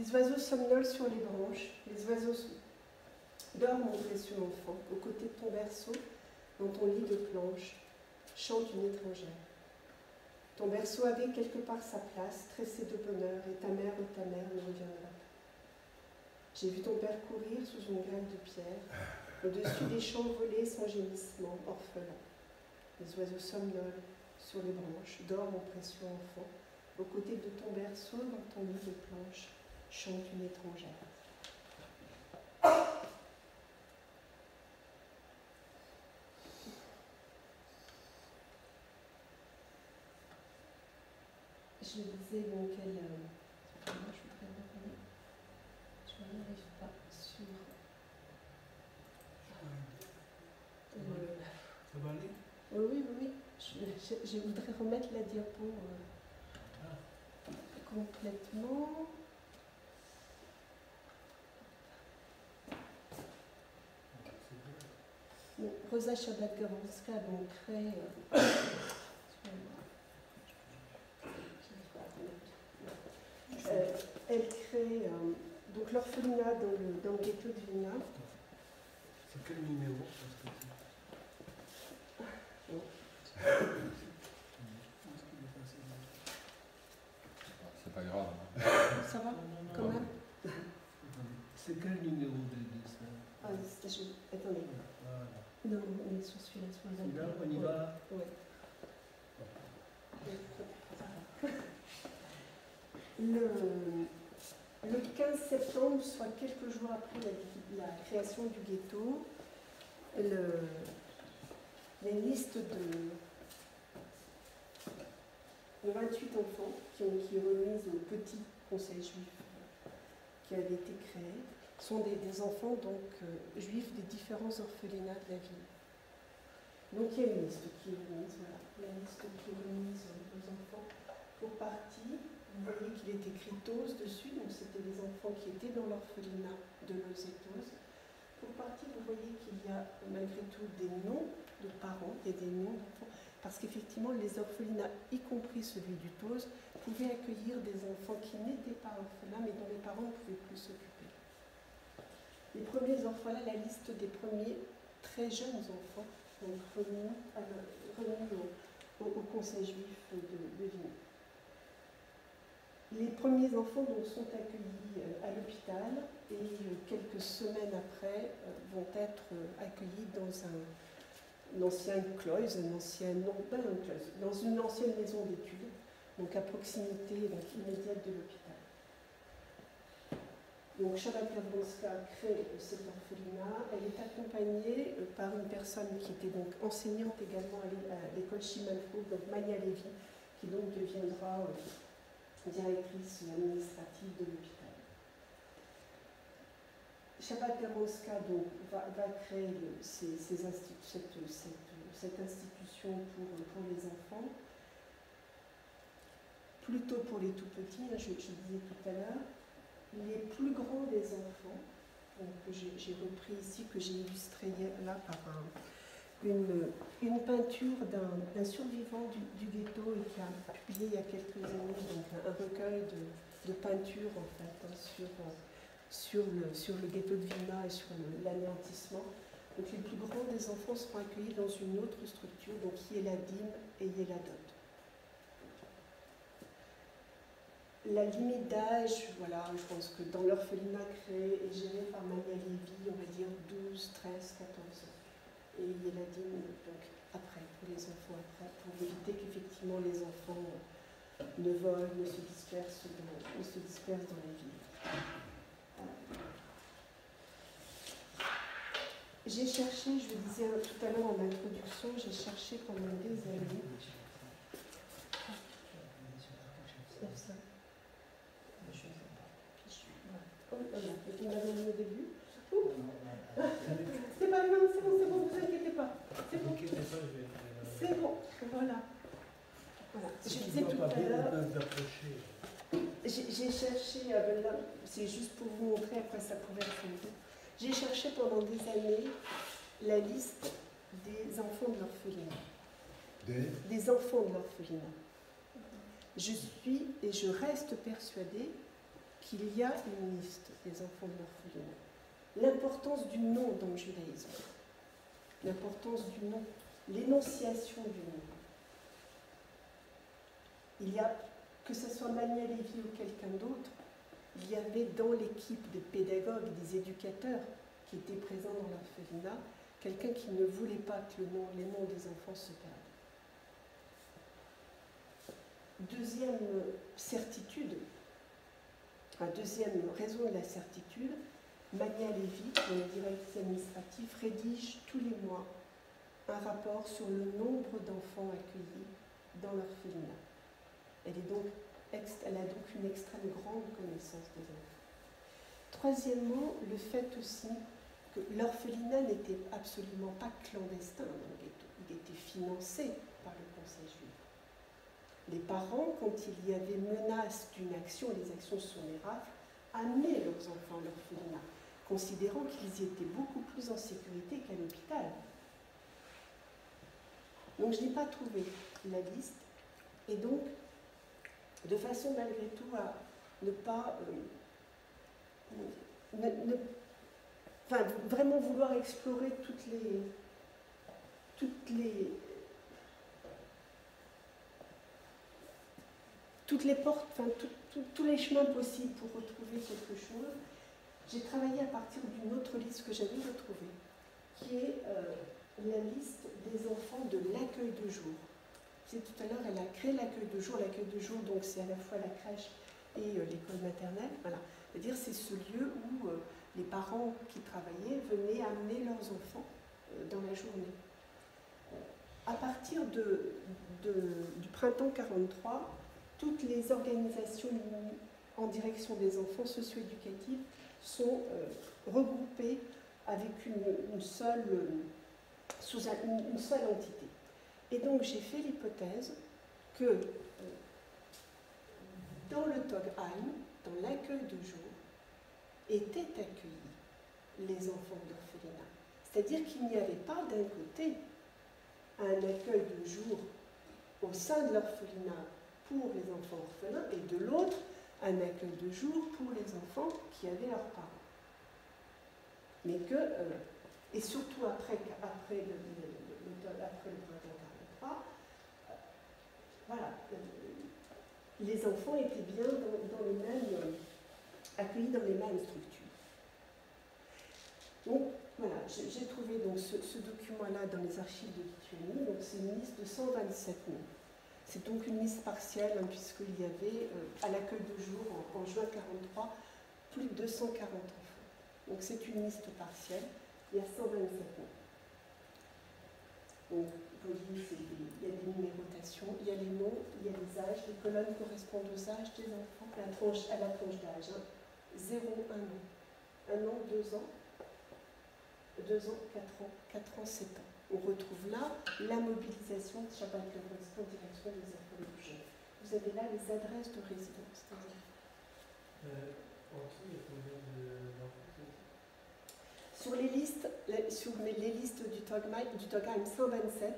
[SPEAKER 2] Les oiseaux somnolent sur les branches, les oiseaux dorment, mon précieux enfant, aux côtés de ton berceau, dans ton lit de planche, chante une étrangère. Ton berceau avait quelque part sa place, tressé de bonheur, et ta mère ne reviendra pas. J'ai vu ton père courir sous une grêle de pierre, au-dessus des champs volés, son gémissement, orphelin. Les oiseaux somnolent sur les branches, dors mon précieux enfant, aux côtés de ton berceau, dans ton lit de planche, chante une étrangère. Je disais donc elle. Je n'y arrive pas sur.
[SPEAKER 4] Ça va aller?
[SPEAKER 2] Oui. Je voudrais remettre la diapo complètement. Bon, Rosa Shabbat-Garonska donc crée. Elle crée donc l'orphelinat dans le ghetto de Vilna.
[SPEAKER 4] C'est quel numéro?
[SPEAKER 5] C'est pas grave.
[SPEAKER 2] Ça va quand même?
[SPEAKER 4] C'est quel numéro de dessin?
[SPEAKER 2] Attendez.
[SPEAKER 4] Voilà.
[SPEAKER 2] Non, on est sur celui-là, sur les
[SPEAKER 4] Là, on y va.
[SPEAKER 2] Ouais. Le 15 septembre, soit quelques jours après la création du ghetto, les listes de 28 enfants qui est remise au petit conseil juif qui avait été créé sont des enfants donc, juifs des différents orphelinats de la ville. Donc il y a une liste qui est remise, voilà, la liste qui est remise aux enfants. Pour partie, vous voyez qu'il est écrit TOS dessus, donc c'était les enfants qui étaient dans l'orphelinat de Loz et TOS. Pour partie, vous voyez qu'il y a malgré tout des noms de parents, il y a des noms d'enfants, parce qu'effectivement les orphelinats, y compris celui du TOS, pouvaient accueillir des enfants qui n'étaient pas orphelins, mais dont les parents ne pouvaient plus s'occuper. Les premiers orphelins, la liste des premiers très jeunes enfants, donc remis au conseil juif de Vilna. Les premiers enfants donc, sont accueillis à l'hôpital et quelques semaines après vont être accueillis dans un ancien cloise, dans une ancienne maison d'études, donc à proximité, donc immédiate de l'hôpital. Donc Shabbat-Garonska crée cet orphelinat. Elle est accompagnée par une personne qui était donc enseignante également à l'école Shimalfo, donc Maya Levy, qui donc deviendra directrice administrative de l'hôpital. Shabbat-Garonska va créer cette institution pour les enfants, plutôt pour les tout petits, je disais tout à l'heure. Les plus grands des enfants, que j'ai repris ici, que j'ai illustré là par une peinture d'un survivant du ghetto et qui a publié il y a quelques années donc un recueil de peintures en fait, sur le ghetto de Vilna et sur l'anéantissement. Donc les plus grands des enfants seront accueillis dans une autre structure, donc Yeladim et Yeladot. La limite d'âge, voilà, je pense que dans l'orphelinat créé et géré par Maya Levy, on va dire 12, 13, 14 ans. Et Yeladim, donc après, pour les enfants après, pour éviter qu'effectivement les enfants ne volent, ne se dispersent dans les villes. J'ai cherché, je le disais tout à l'heure en introduction, j'ai cherché pendant des années. On l'avait mis au début. C'est pas grave, c'est bon, ne vous inquiétez pas. C'est bon. C'est bon, voilà. Je disais tout à l'heure. J'ai cherché, là, c'est juste pour vous montrer, après ça pouvait être une. J'ai cherché pendant des années la liste des enfants de l'orphelinat. Des enfants de l'orphelinat. Je suis et je reste persuadée qu'il y a une liste des enfants de l'orphelinat. L'importance du nom dans le judaïsme, l'importance du nom, l'énonciation du nom. Il y a, que ce soit Mania Lévy ou quelqu'un d'autre, il y avait dans l'équipe des pédagogues et des éducateurs qui étaient présents dans l'orphelinat, quelqu'un qui ne voulait pas que les noms des enfants se perdent. Deuxième certitude, deuxième raison de la certitude, Mania Lévy, dans le directrice administratif, rédige tous les mois un rapport sur le nombre d'enfants accueillis dans l'orphelinat. Elle a donc une extrême grande connaissance des enfants. Troisièmement, le fait aussi que l'orphelinat n'était absolument pas clandestin dans le ghetto. Il était financé par le Conseil juif. Les parents, quand il y avait menace d'une action, les actions sur les rafles, amenaient leurs enfants à l'orphelinat, considérant qu'ils y étaient beaucoup plus en sécurité qu'à l'hôpital. Donc je n'ai pas trouvé la liste, et donc, de façon malgré tout à ne pas... vraiment vouloir explorer toutes les portes, tous les chemins possibles pour retrouver quelque chose, j'ai travaillé à partir d'une autre liste que j'avais retrouvée, qui est la liste des enfants de l'accueil de jour. Tout à l'heure, elle a créé l'accueil de jour. L'accueil de jour, donc, c'est à la fois la crèche et l'école maternelle. Voilà. C'est-à-dire, c'est ce lieu où les parents qui travaillaient venaient amener leurs enfants dans la journée. À partir du printemps 43, toutes les organisations en direction des enfants socio-éducatifs sont regroupées avec une seule entité. Et donc j'ai fait l'hypothèse que dans le Togheim, dans l'accueil de jour, étaient accueillis les enfants de l'orphelinat. C'est-à-dire qu'il n'y avait pas d'un côté un accueil de jour au sein de l'orphelinat pour les enfants orphelins et de l'autre un accueil de jour pour les enfants qui avaient leurs parents. Mais que, et surtout après le printemps 43, voilà, les enfants étaient bien dans les mêmes, accueillis dans les mêmes structures. Donc voilà, j'ai trouvé donc ce document-là dans les archives de Lituanie, donc c'est une liste de 127 noms. C'est donc une liste partielle, hein, puisqu'il y avait à l'accueil de jour en juin 43 plus de 240 enfants. Donc c'est une liste partielle, il y a 127 noms. Donc, vous voyez, il y a des numérotations, il y a les noms, il y a les âges, les colonnes correspondent aux âges des enfants, à la tranche d'âge. 0, 1 an. 1 an, 2 ans, 2 ans, 4 ans, 4 ans, 7 ans. On retrouve là la mobilisation de Shabbat Levost en direction des enfants et des jeunes. Vous avez là les adresses de résidence.
[SPEAKER 4] En tout, il y a combien d'enfants?
[SPEAKER 2] Sur les listes du Togheim 127,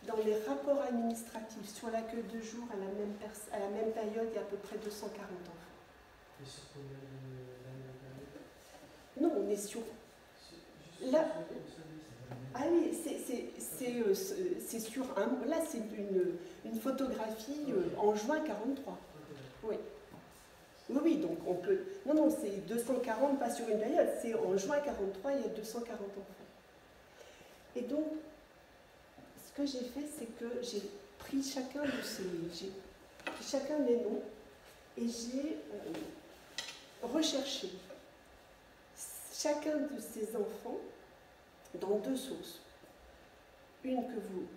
[SPEAKER 2] dans les rapports administratifs sur l'accueil de jour à la même période, il y a à peu près 240 enfants.
[SPEAKER 4] Et sur combien d'années de période?
[SPEAKER 2] Non, on est sur... Là, ah oui, c'est sur un... Là, c'est une photographie en juin 43. Oui. Oui, donc on peut... Non, c'est 240, pas sur une période, c'est en juin 43, il y a 240 enfants. Et donc, ce que j'ai fait, c'est que j'ai pris chacun des noms et j'ai recherché chacun de ces enfants dans 2 sources. Une que vous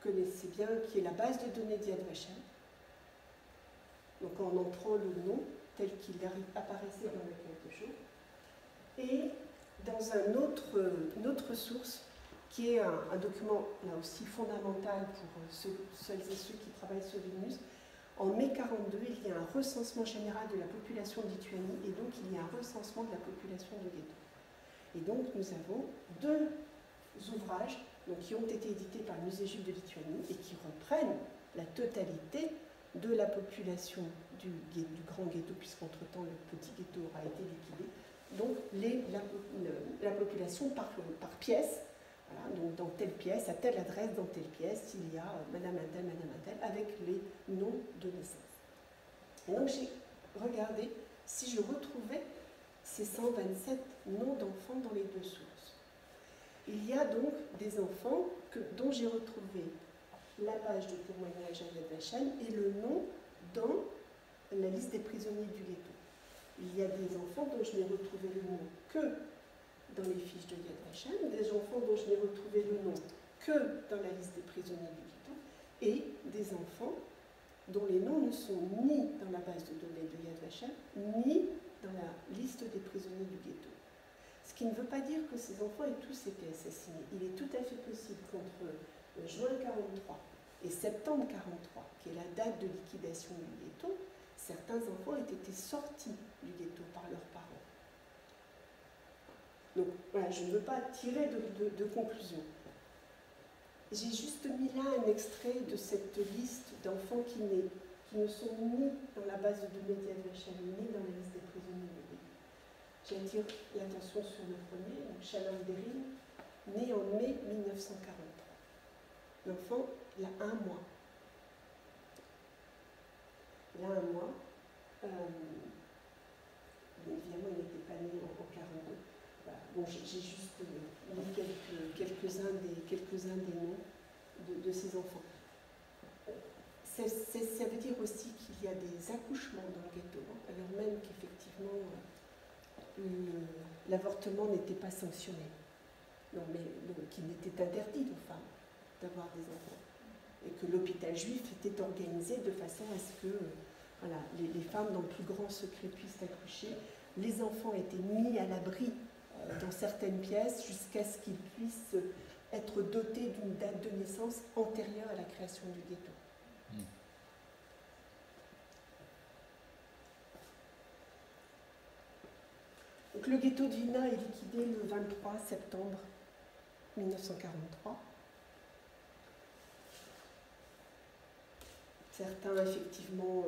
[SPEAKER 2] connaissez bien, qui est la base de données d'Yad Vashem. Donc on en prend le nom tel qu'il apparaissait dans l'accueil de jour. Et dans une autre source, qui est un document là aussi fondamental pour celles et ceux qui travaillent sur Vilnius. En mai 42, il y a un recensement général de la population de Lituanie et donc il y a un recensement de la population de ghetto. Et donc nous avons 2 ouvrages qui ont été édités par le Musée juif de Lituanie et qui reprennent la totalité de la population du grand ghetto, puisqu'entre-temps le petit ghetto aura été liquidé, donc la population par pièce. Voilà, donc dans telle pièce, à telle adresse, dans telle pièce, il y a Madame un tel, avec les noms de naissance. Et donc j'ai regardé si je retrouvais ces 127 noms d'enfants dans les deux sources. Il y a donc des enfants dont j'ai retrouvé la page de témoignage à Yad Vashem et le nom dans la liste des prisonniers du ghetto. Il y a des enfants dont je n'ai retrouvé le nom que dans les fiches de Yad Vashem, des enfants dont je n'ai retrouvé le nom que dans la liste des prisonniers du ghetto, et des enfants dont les noms ne sont ni dans la base de données de Yad Vashem, ni dans la liste des prisonniers du ghetto. Ce qui ne veut pas dire que ces enfants aient tous été assassinés. Il est tout à fait possible qu'entre juin 43 et septembre 43, qui est la date de liquidation du ghetto, certains enfants aient été sortis du ghetto par leurs parents. Donc voilà, je ne veux pas tirer de conclusion. J'ai juste mis là un extrait de cette liste d'enfants qui ne sont ni dans la base de données de Yad Vashem, ni dans la liste des prisonniers du ghetto. J'attire l'attention sur le premier, donc Shalom Derin, né en mai 1943. L'enfant, il a 1 mois. Il a 1 mois. Évidemment, il n'était pas né en 42. Voilà. Bon, j'ai juste mis quelques-uns des noms de ces enfants. Ça veut dire aussi qu'il y a des accouchements dans le ghetto, alors même qu'effectivement, l'avortement n'était pas sanctionné. Non, mais qu'il était interdit aux femmes d'avoir des enfants. Et que l'hôpital juif était organisé de façon à ce que voilà, les femmes, dans le plus grand secret, puissent accoucher. Les enfants étaient mis à l'abri dans certaines pièces jusqu'à ce qu'ils puissent être dotés d'une date de naissance antérieure à la création du ghetto. Donc, le ghetto de Vilna est liquidé le 23 septembre 1943. Certains, effectivement,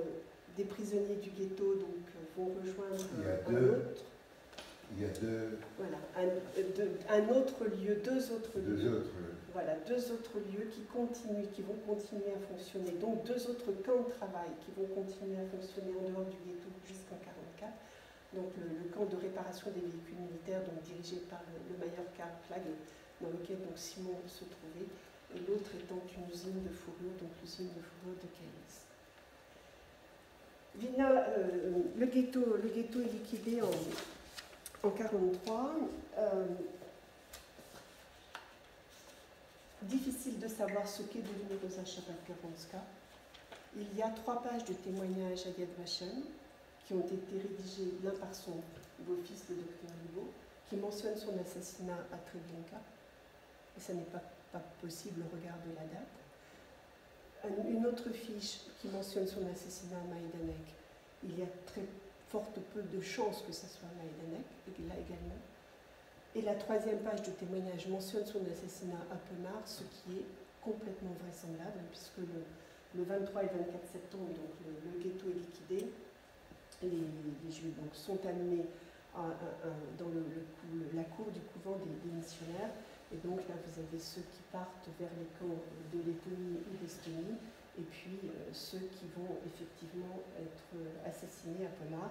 [SPEAKER 2] des prisonniers du ghetto donc, vont rejoindre un autre.
[SPEAKER 3] Il y a deux.
[SPEAKER 2] Voilà, un autre lieu, deux autres lieux. Voilà, deux autres lieux qui vont continuer à fonctionner. Donc deux autres camps de travail qui vont continuer à fonctionner en dehors du ghetto jusqu'en 1944. Donc le camp de réparation des véhicules militaires, donc dirigé par le Mayer Karl Flagg, dans lequel donc Simon se trouvait, et l'autre étant une usine de fourrure, donc l'usine de fourrure de Keynes. Le ghetto est liquidé en 1943. Difficile de savoir ce qu'est devenu Rosa Shabbat-Garonska. Il y a 3 pages de témoignages à Yad Vashem qui ont été rédigés l'un par son beau-fils, le docteur Libo, qui mentionne son assassinat à Treblinka. Et ça n'est pas possible au regard de la date. Une autre fiche qui mentionne son assassinat à Majdanek. Il y a très forte peu de chances que ce soit Majdanek, là également. Et la 3e page de témoignage mentionne son assassinat à Pemar, ce qui est complètement vraisemblable, puisque le 23 et 24 septembre, donc le ghetto est liquidé. Les Juifs donc, sont amenés dans la cour du couvent des missionnaires. Et donc là, vous avez ceux qui partent vers les camps de Lettonie ou d'Estonie, et puis ceux qui vont effectivement être assassinés à Pemar.